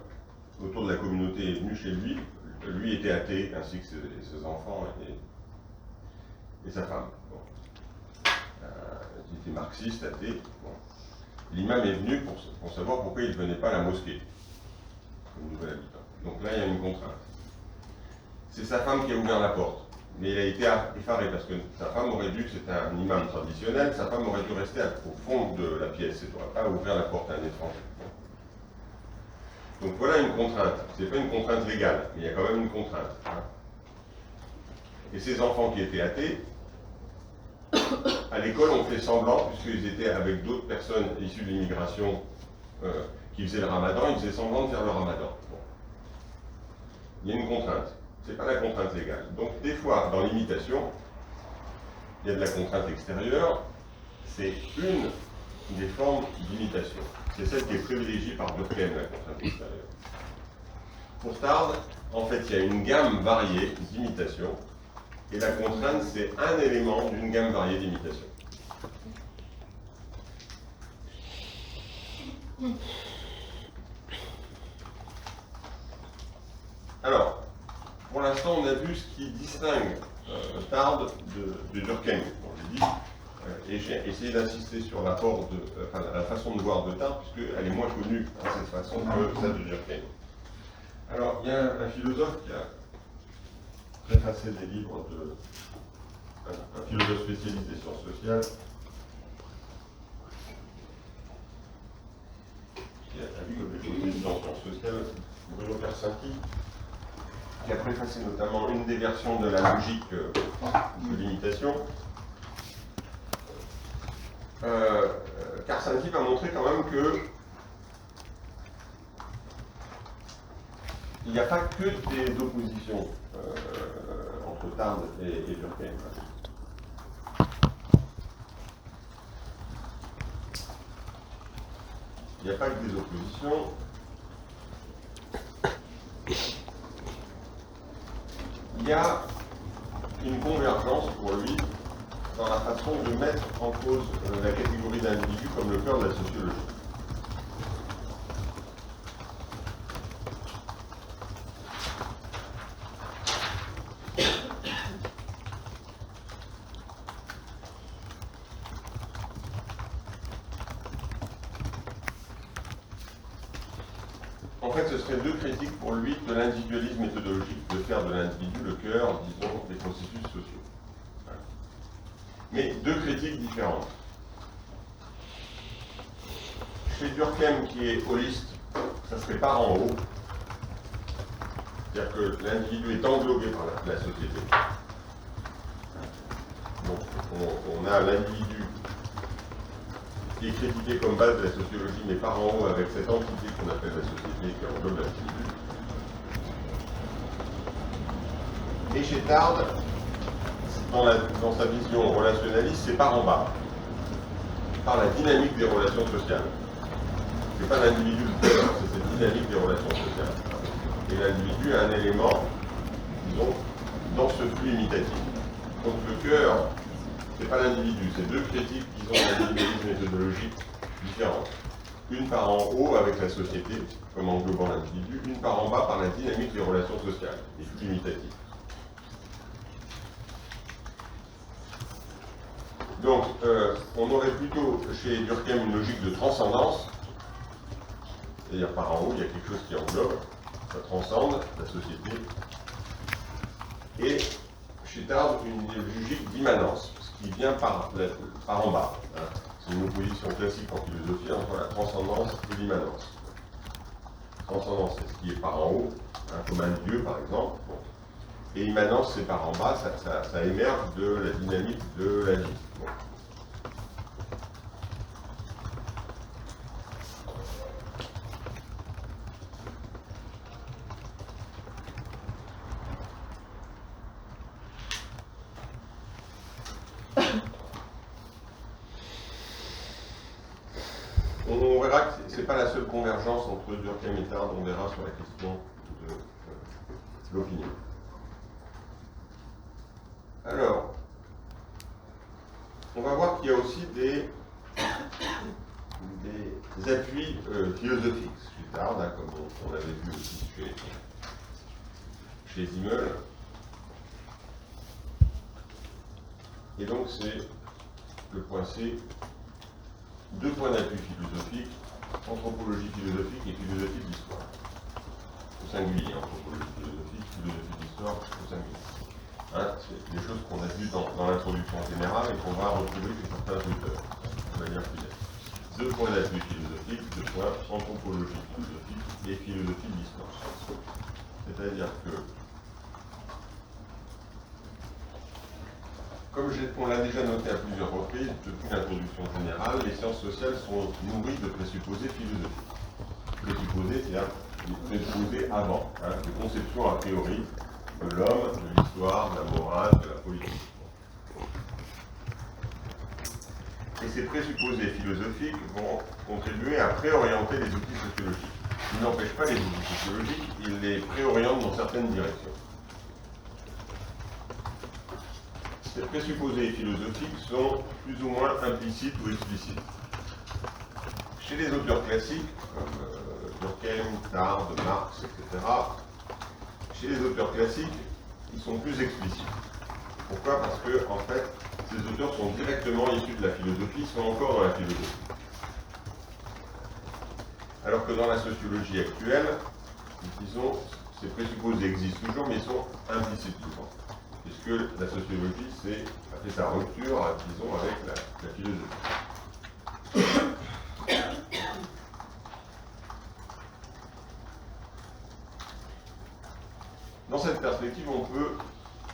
autour de la communauté est venu chez lui. Lui était athée, ainsi que ses enfants et sa femme. Bon. Il était marxiste, athée. Bon. L'imam est venu pour savoir pourquoi il ne venait pas à la mosquée, comme nouvel habitant. Donc là, il y a une contrainte. C'est sa femme qui a ouvert la porte. Mais il a été effaré parce que sa femme aurait dû, c'est un imam traditionnel, sa femme aurait dû rester au fond de la pièce. Elle n'aurait pas ouvert la porte à un étranger. Donc voilà une contrainte. Ce n'est pas une contrainte légale, mais il y a quand même une contrainte. Et ces enfants qui étaient athées, à l'école, on fait semblant, puisqu'ils étaient avec d'autres personnes issues de l'immigration qui faisaient le ramadan, ils faisaient semblant de faire le ramadan. Bon. Il y a une contrainte. Ce n'est pas la contrainte légale. Donc des fois, dans l'imitation, il y a de la contrainte extérieure. C'est une des formes d'imitation. C'est celle qui est privilégiée par Durkheim, la contrainte extérieure. Pour Tarbes, en fait, il y a une gamme variée d'imitations, et la contrainte, c'est un élément d'une gamme variée d'imitations. Alors, pour l'instant, on a vu ce qui distingue Tarbes de Durkheim, comme j'ai dit, et j'ai essayé d'insister sur l'apport la façon de voir de Tarbes, puisqu'elle est moins connue, cette façon, que celle de Durkheim. Alors, il y a un philosophe qui a préfacé des livres un philosophe spécialiste des sciences sociales, qui a vu quelque chose d'évident en sciences sociales, Bruno Persinki, qui a préfacé notamment une des versions de la logique de l'imitation. Karsinki va montrer quand même que il n'y a pas que des oppositions entre Tarbes et Durkheim. Il n'y a pas que des oppositions. Il y a une convergence pour lui dans la façon de mettre en cause la catégorie d'individu comme le cœur de la sociologie. En fait, ce serait deux critiques pour lui de l'individualisme méthodologique, de faire de l'individu le cœur, disons, des processus sociaux. Voilà. Mais deux critiques différentes. Chez Durkheim, qui est holiste, ça serait par en haut, c'est-à-dire que l'individu est englobé par la société. Donc, on a l'individu qui est critiqué comme base de la sociologie, mais par en haut avec cette entité qu'on appelle la société qui englobe l'individu. Et chez Tarde, dans sa vision relationnaliste, c'est par en bas, par la dynamique des relations sociales. C'est pas l'individu le cœur, c'est cette dynamique des relations sociales. Et l'individu a un élément, disons, dans ce flux imitatif. Donc le cœur, c'est pas l'individu, c'est deux critiques, disons, d'individualisme méthodologique différentes. Une par en haut avec la société, comme englobant l'individu, une par en bas par la dynamique des relations sociales, des flux imitatifs. Donc, on aurait plutôt chez Durkheim une logique de transcendance, c'est-à-dire par en haut, il y a quelque chose qui englobe, ça transcende la société. Et chez Tarde, une logique d'immanence, ce qui vient par en bas. Hein. C'est une opposition classique en philosophie entre la transcendance et l'immanence. Transcendance, c'est ce qui est par en haut, hein, comme un dieu par exemple. Bon. Et immanence, c'est par en bas, ça émerge de la dynamique de la vie. Bon. On verra que ce n'est pas la seule convergence entre Durkheim et Tarde, on verra sur la question de l'opinion. Alors, on va voir qu'il y a aussi des appuis philosophiques chez Tarde, hein, comme on l'avait vu aussi chez Zimmel. Et donc c'est le point C, deux points d'appui philosophiques, anthropologie philosophique et philosophie de l'histoire. Au singulier, anthropologie philosophique, philosophie de l'histoire au singulier. Hein, c'est des choses qu'on a vues dans l'introduction générale et qu'on va retrouver chez certains auteurs, de manière plus nette. Deux points d'appui philosophiques, deux points anthropologie philosophique et philosophie de l'histoire. C'est-à-dire que, comme on l'a déjà noté à plusieurs reprises depuis l'introduction générale, les sciences sociales sont nourries de présupposés philosophiques. Présupposés, c'est-à-dire des présupposés avant, hein, de conceptions a priori de l'homme, de l'histoire, de la morale, de la politique. Et ces présupposés philosophiques vont contribuer à préorienter les outils sociologiques. Ils n'empêchent pas les outils sociologiques, ils les préorientent dans certaines directions. Ces présupposés philosophiques sont plus ou moins implicites ou explicites. Chez les auteurs classiques, comme Durkheim, Tarde, Marx, etc., chez les auteurs classiques, ils sont plus explicites. Pourquoi? Parce que, en fait, ces auteurs sont directement issus de la philosophie, sont encore dans la philosophie. Alors que dans la sociologie actuelle, disons, ces présupposés existent toujours, mais ils sont implicites souvent. Puisque la sociologie a fait sa rupture, disons, avec la philosophie. Dans cette perspective, on peut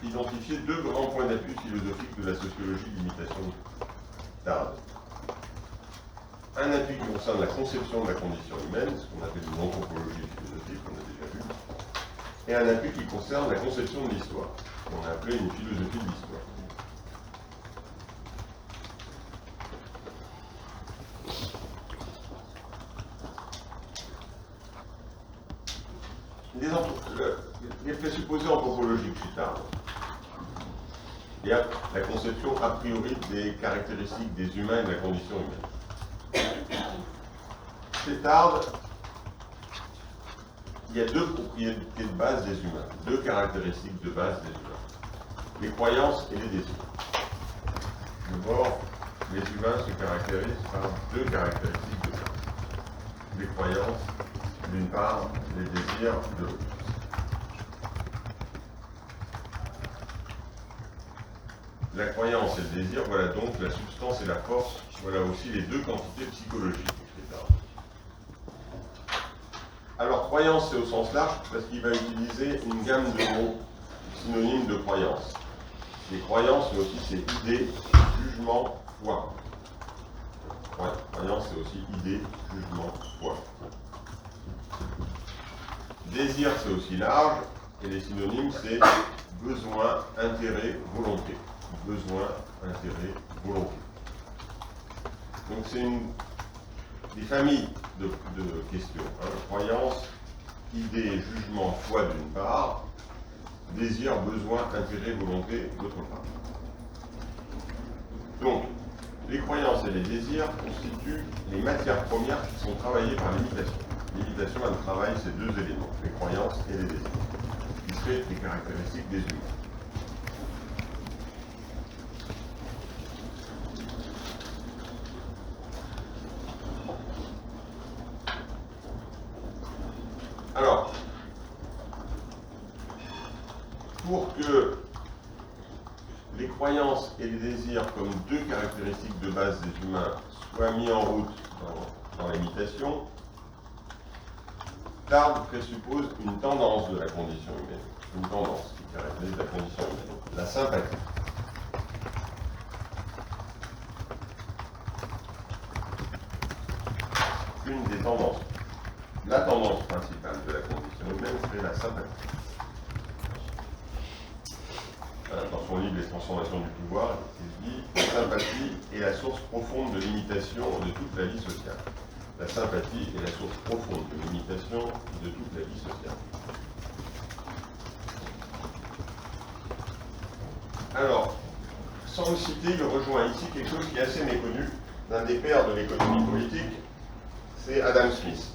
identifier deux grands points d'appui philosophiques de la sociologie d'imitation Tarde. Un appui qui concerne la conception de la condition humaine, ce qu'on appelle une anthropologie philosophique, qu'on a déjà vu, et un appui qui concerne la conception de l'histoire, qu'on a appelé une philosophie de l'histoire. Les présupposés anthropologiques chez Tarde. et la conception a priori des caractéristiques des humains et de la condition humaine. Chez Tarde, il y a deux propriétés de base des humains, deux caractéristiques de base des humains, les croyances et les désirs. D'abord, les humains se caractérisent par deux caractéristiques de base. Les croyances, d'une part, les désirs de l'autre. La croyance et le désir, voilà donc la substance et la force, voilà aussi les deux quantités psychologiques, etc. Alors, croyance, c'est au sens large, parce qu'il va utiliser une gamme de mots synonymes de croyance. Les croyances, mais aussi c'est idée, jugement, foi. Ouais, croyance, c'est aussi idée, jugement, foi. Désir, c'est aussi large, et les synonymes, c'est besoin, intérêt, volonté. Besoin, intérêt, volonté. Donc c'est des familles de questions. Hein. Croyance, idée, jugement, foi d'une part, désir, besoin, intérêt, volonté d'autre part. Donc, les croyances et les désirs constituent les matières premières qui sont travaillées par l'imitation. L'imitation, elle travaille ces deux éléments, les croyances et les désirs, qui seraient les caractéristiques des humains. Alors, pour que les croyances et les désirs comme deux caractéristiques de base des humains soient mis en route dans l'imitation, Tarde présuppose une tendance de la condition humaine, une tendance qui caractérise la condition humaine, la sympathie. Une des tendances, la tendance principale de la condition humaine, c'est la sympathie. Dans son livre Les transformations du pouvoir, il dit « La sympathie est la source profonde de l'imitation de toute la vie sociale. » La sympathie est la source profonde de l'imitation de toute la vie sociale. Alors, sans le citer, il rejoint ici quelque chose qui est assez méconnu d'un des pères de l'économie politique, c'est Adam Smith.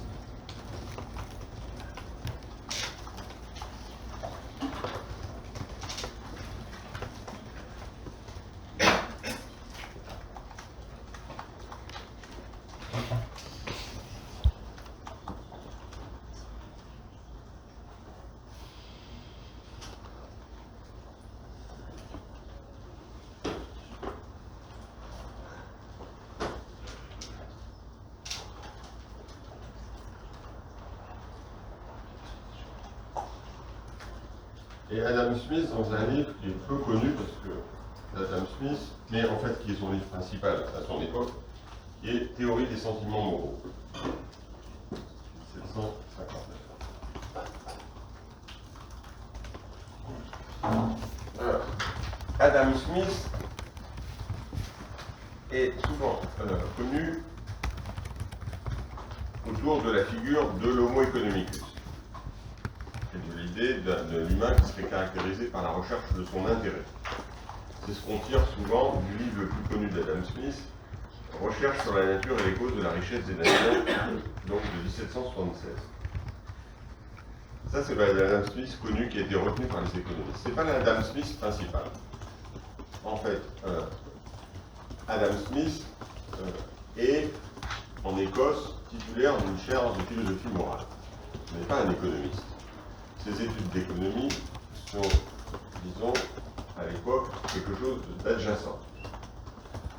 Et Adam Smith, dans un livre qui est peu connu, parce que Adam Smith, mais en fait qui est son livre principal à son époque, qui est Théorie des sentiments moraux. 1759. Alors, Adam Smith est souvent connu autour de la figure de l'homo economicus. De l'idée de l'humain qui serait caractérisé par la recherche de son intérêt. C'est ce qu'on tire souvent du livre le plus connu d'Adam Smith, Recherche sur la nature et les causes de la richesse des nations, donc de 1776. Ça, c'est l'Adam Smith connu qui a été retenu par les économistes. C'est pas l'Adam Smith principal. En fait, Adam Smith est en Écosse titulaire d'une chaire de philosophie morale. Il n'est pas un économiste. Ces études d'économie sont, disons, à l'époque, quelque chose d'adjacent.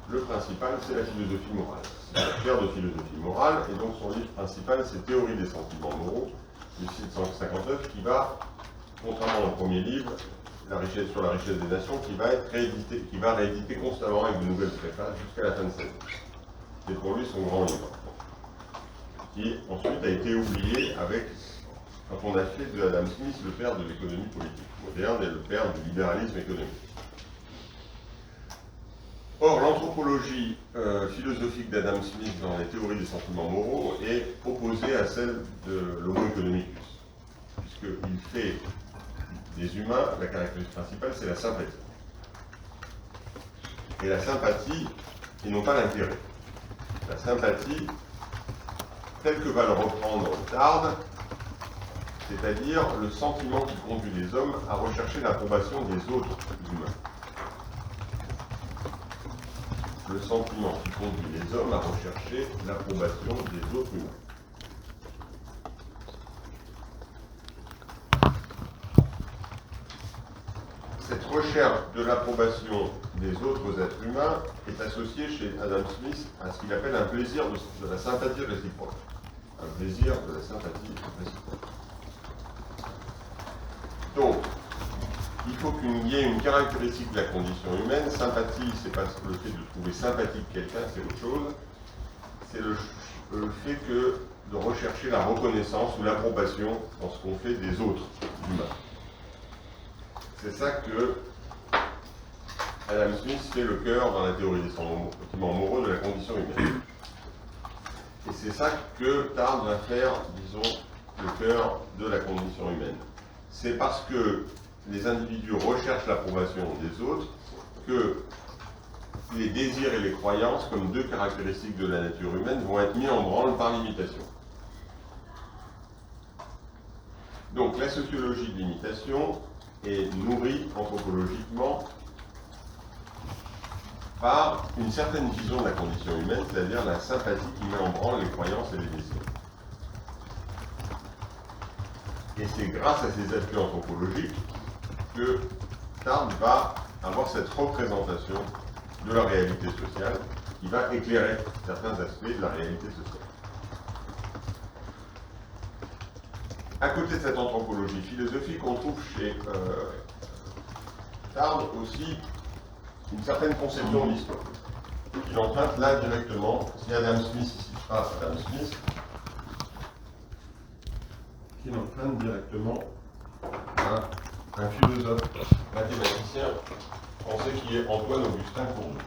Le principal, c'est la philosophie morale. C'est la chaire de philosophie morale, et donc son livre principal, c'est Théorie des sentiments moraux, de 1759, qui va, contrairement au premier livre, sur la richesse des nations, qui va être réédité, qui va rééditer constamment avec de nouvelles préfaces jusqu'à la fin de sa vie. C'est pour lui son grand livre, qui ensuite a été oublié avec, quand on a fait de Adam Smith le père de l'économie politique moderne et le père du libéralisme économique. Or, l'anthropologie philosophique d'Adam Smith dans les théories des sentiments moraux est opposée à celle de l'homo economicus, puisqu'il fait des humains, la caractéristique principale, c'est la sympathie. et la sympathie, et non pas l'intérêt. La sympathie, telle que va le reprendre Tarde, c'est-à-dire le sentiment qui conduit les hommes à rechercher l'approbation des autres humains. Le sentiment qui conduit les hommes à rechercher l'approbation des autres humains. Cette recherche de l'approbation des autres êtres humains est associée chez Adam Smith à ce qu'il appelle un plaisir de la sympathie réciproque. Un plaisir de la sympathie réciproque. Donc, il faut qu'il y ait une caractéristique de la condition humaine. Sympathie, c'est pas le fait de trouver sympathique quelqu'un, c'est autre chose. C'est le fait de rechercher la reconnaissance ou l'approbation dans ce qu'on fait des autres humains. C'est ça que Adam Smith fait le cœur dans la théorie des sentiments amoureux de la condition humaine. Et c'est ça que Tarde va faire, disons, le cœur de la condition humaine. C'est parce que les individus recherchent l'approbation des autres que les désirs et les croyances, comme deux caractéristiques de la nature humaine, vont être mis en branle par l'imitation. Donc la sociologie de l'imitation est nourrie anthropologiquement par une certaine vision de la condition humaine, c'est-à-dire la sympathie qui met en branle les croyances et les désirs. Et c'est grâce à ces appuis anthropologiques que Tarde va avoir cette représentation de la réalité sociale qui va éclairer certains aspects de la réalité sociale. À côté de cette anthropologie philosophique, on trouve chez Tarde aussi une certaine conception de l'histoire. Il emprunte là directement, si Adam Smith ici pas Adam Smith, qu'il emprunte directement à un philosophe mathématicien français qui est Antoine Augustin Cournot.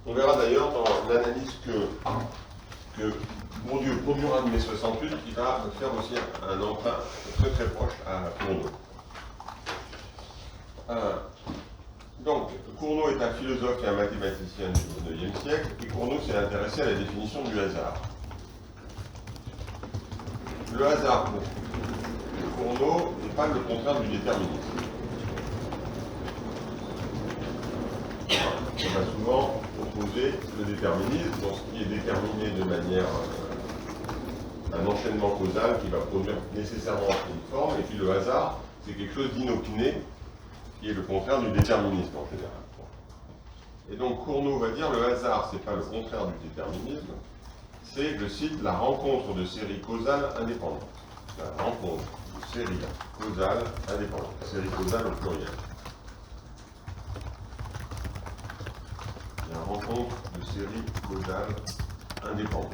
On verra d'ailleurs dans l'analyse que Bourdieu produira de mai 68, qui va faire aussi un emprunt très très proche à Cournot. Donc, Cournot est un philosophe et un mathématicien du XIXe siècle, et Cournot s'est intéressé à la définition du hasard. Le hasard, pour Cournot, n'est pas le contraire du déterminisme. On va souvent opposer le déterminisme dans ce qui est déterminé de manière un enchaînement causal qui va produire nécessairement une forme, et puis le hasard, c'est quelque chose d'inopiné, qui est le contraire du déterminisme en général. Et donc Cournot va dire le hasard, c'est pas le contraire du déterminisme, c'est, je cite, la rencontre de séries causales indépendantes. La rencontre de séries causales indépendantes. Séries causales au pluriel. La rencontre de séries causales indépendantes.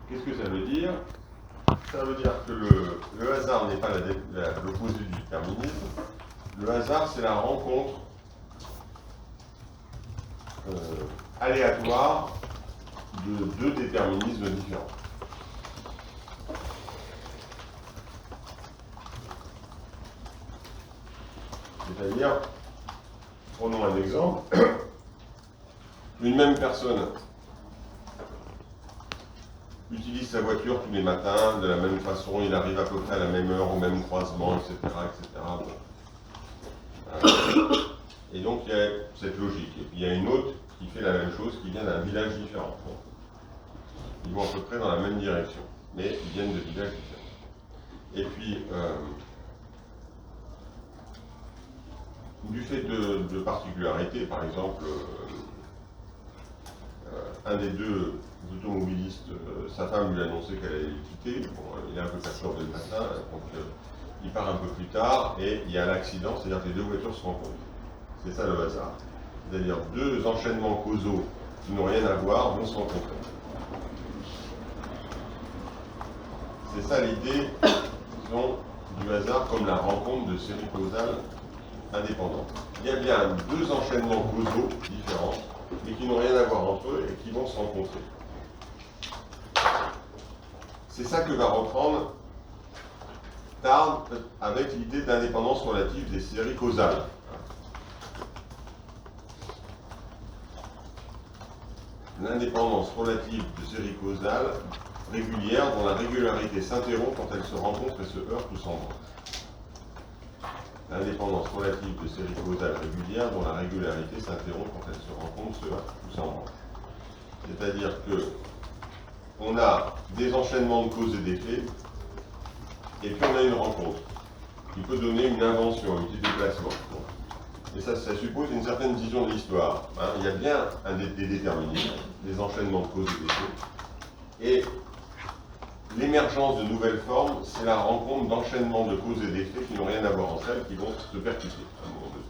Qu'est-ce que ça veut dire? Ça veut dire que le hasard n'est pas l'opposé du déterminisme. Le hasard, c'est la rencontre aléatoire de deux déterminismes différents. C'est-à-dire, prenons un exemple, une même personne utilise sa voiture tous les matins, de la même façon, il arrive à peu près à la même heure, au même croisement, etc. etc. Et donc il y a cette logique. Et puis il y a une autre qui fait la même chose, qui vient d'un village différent. Bon. Ils vont à peu près dans la même direction, mais ils viennent de villages différents. Et puis, du fait de particularités, par exemple, un des deux automobilistes, sa femme lui a annoncé qu'elle allait le quitter. Bon, il est un peu perturbé le matin, donc il part un peu plus tard et il y a l'accident, c'est-à-dire que les deux voitures se rencontrent. C'est ça le hasard. C'est-à-dire deux enchaînements causaux qui n'ont rien à voir vont se rencontrer. C'est ça l'idée, disons, du hasard comme la rencontre de séries causales indépendantes. Il y a bien deux enchaînements causaux différents, mais qui n'ont rien à voir entre eux et qui vont se rencontrer. C'est ça que va reprendre Tard avec l'idée d'indépendance relative des séries causales. L'indépendance relative de séries causales régulières dont la régularité s'interrompt quand elles se rencontrent et se heurtent ou s'embrassent. L'indépendance relative de séries causales régulières dont la régularité s'interrompt quand elles se rencontrent, se heurtent ou s'embrassent. C'est-à-dire que on a des enchaînements de causes et d'effets, et puis on a une rencontre qui peut donner une invention, un petit déplacement. Et ça suppose une certaine vision de l'histoire. Hein. Il y a bien des déterminismes, des enchaînements de causes et d'effets. Et l'émergence de nouvelles formes, c'est la rencontre d'enchaînements de causes et d'effets qui n'ont rien à voir entre elles, qui vont se percuter à un moment donné.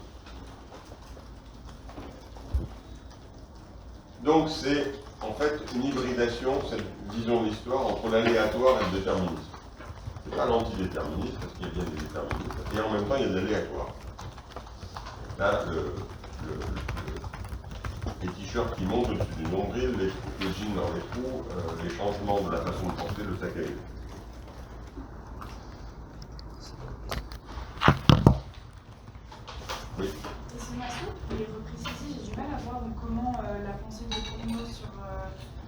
Donc c'est en fait une hybridation, cette vision de l'histoire, entre l'aléatoire et le déterminisme. C'est pas l'antidéterminisme, parce qu'il y a bien des déterminismes, et en même temps il y a de l'aléatoire. Là, les t-shirts qui montent au-dessus du nombril, les jeans dans les trous, les changements de la façon de porter le sac à dos. Oui. C'est ma soupe, et repréciser, j'ai du mal à voir donc, comment la pensée de Cournot sur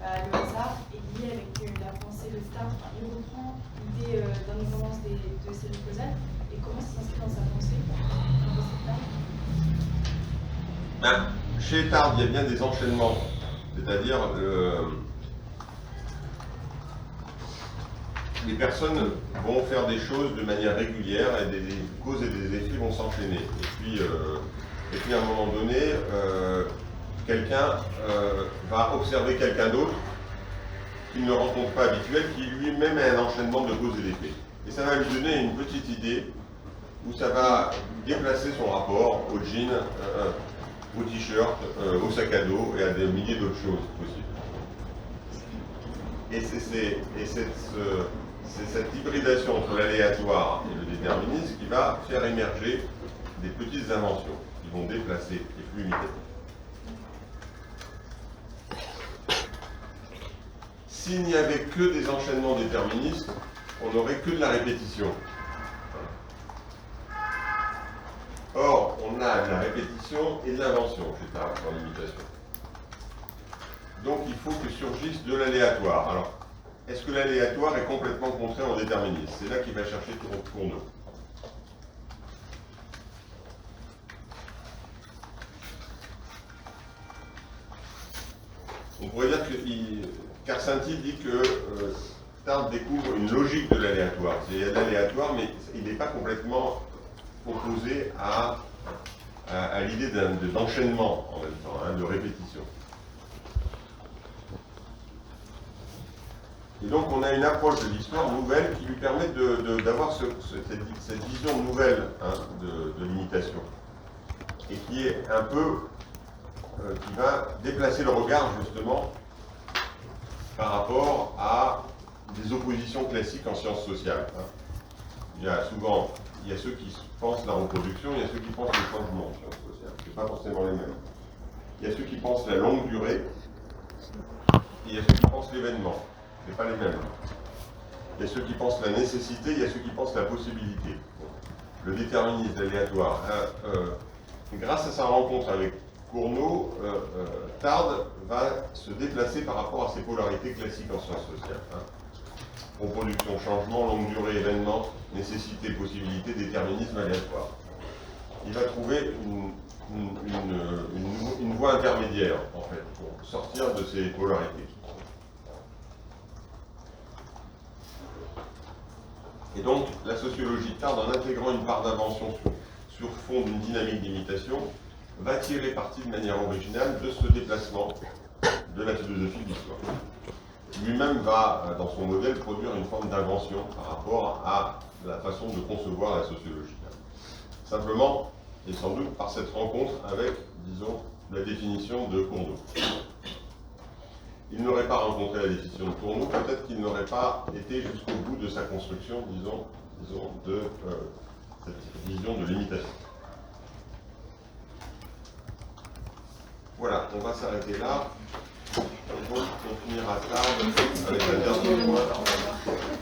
le hasard est liée avec la pensée de Tard. Enfin, il reprend l'idée d'indépendance de séries causales, et comment ça s'inscrit dans sa pensée, Chez Tard, il y a bien des enchaînements, c'est-à-dire les personnes vont faire des choses de manière régulière et des causes et des effets vont s'enchaîner. Et puis à un moment donné, quelqu'un va observer quelqu'un d'autre qu'il ne rencontre pas habituel, qui lui-même a un enchaînement de causes et d'effets. Et ça va lui donner une petite idée où ça va déplacer son rapport au jean, au t-shirt, au sac à dos et à des milliers d'autres choses possibles. Et c'est cette hybridation entre l'aléatoire et le déterminisme qui va faire émerger des petites inventions qui vont déplacer les flux unitaires. S'il n'y avait que des enchaînements déterministes, on n'aurait que de la répétition. Or, on a de la répétition et de l'invention chez Tard dans l'imitation. Donc il faut que surgisse de l'aléatoire. Alors, est-ce que l'aléatoire est complètement contraire au déterminisme? C'est là qu'il va chercher Cournot. On pourrait dire que Karsenty dit que Tard découvre une logique de l'aléatoire. Il y a de l'aléatoire, mais il n'est pas complètement opposé à l'idée d'enchaînement en même temps, hein, de répétition. Et donc on a une approche de l'histoire nouvelle qui lui permet d'avoir cette vision nouvelle, hein, de l'imitation. Et qui est un peu, qui va déplacer le regard justement par rapport à des oppositions classiques en sciences sociales. Hein. Il y a ceux qui pensent la reproduction, il y a ceux qui pensent le changement en sciences sociales. Ce n'est pas forcément les mêmes. Il y a ceux qui pensent la longue durée, et il y a ceux qui pensent l'événement. Ce n'est pas les mêmes. Il y a ceux qui pensent la nécessité, il y a ceux qui pensent la possibilité. Le déterminisme aléatoire. Grâce à sa rencontre avec Cournot, Tard va se déplacer par rapport à ses polarités classiques en sciences sociales. Hein. Reproduction, changement, longue durée, événement, nécessité, possibilité, déterminisme aléatoire. Il va trouver une voie intermédiaire, en fait, pour sortir de ces polarités. Et donc, la sociologie de Tard, en intégrant une part d'invention sur fond d'une dynamique d'imitation, va tirer parti de manière originale de ce déplacement de la philosophie de l'histoire. Lui-même va, dans son modèle, produire une forme d'invention par rapport à la façon de concevoir la sociologie. Simplement, et sans doute par cette rencontre avec, disons, la définition de cours d'eau. Il n'aurait pas rencontré la définition de cours d'eau, peut-être qu'il n'aurait pas été jusqu'au bout de sa construction, disons de cette vision de limitation. Voilà, on va s'arrêter là. On finira tard avec la dernière fois.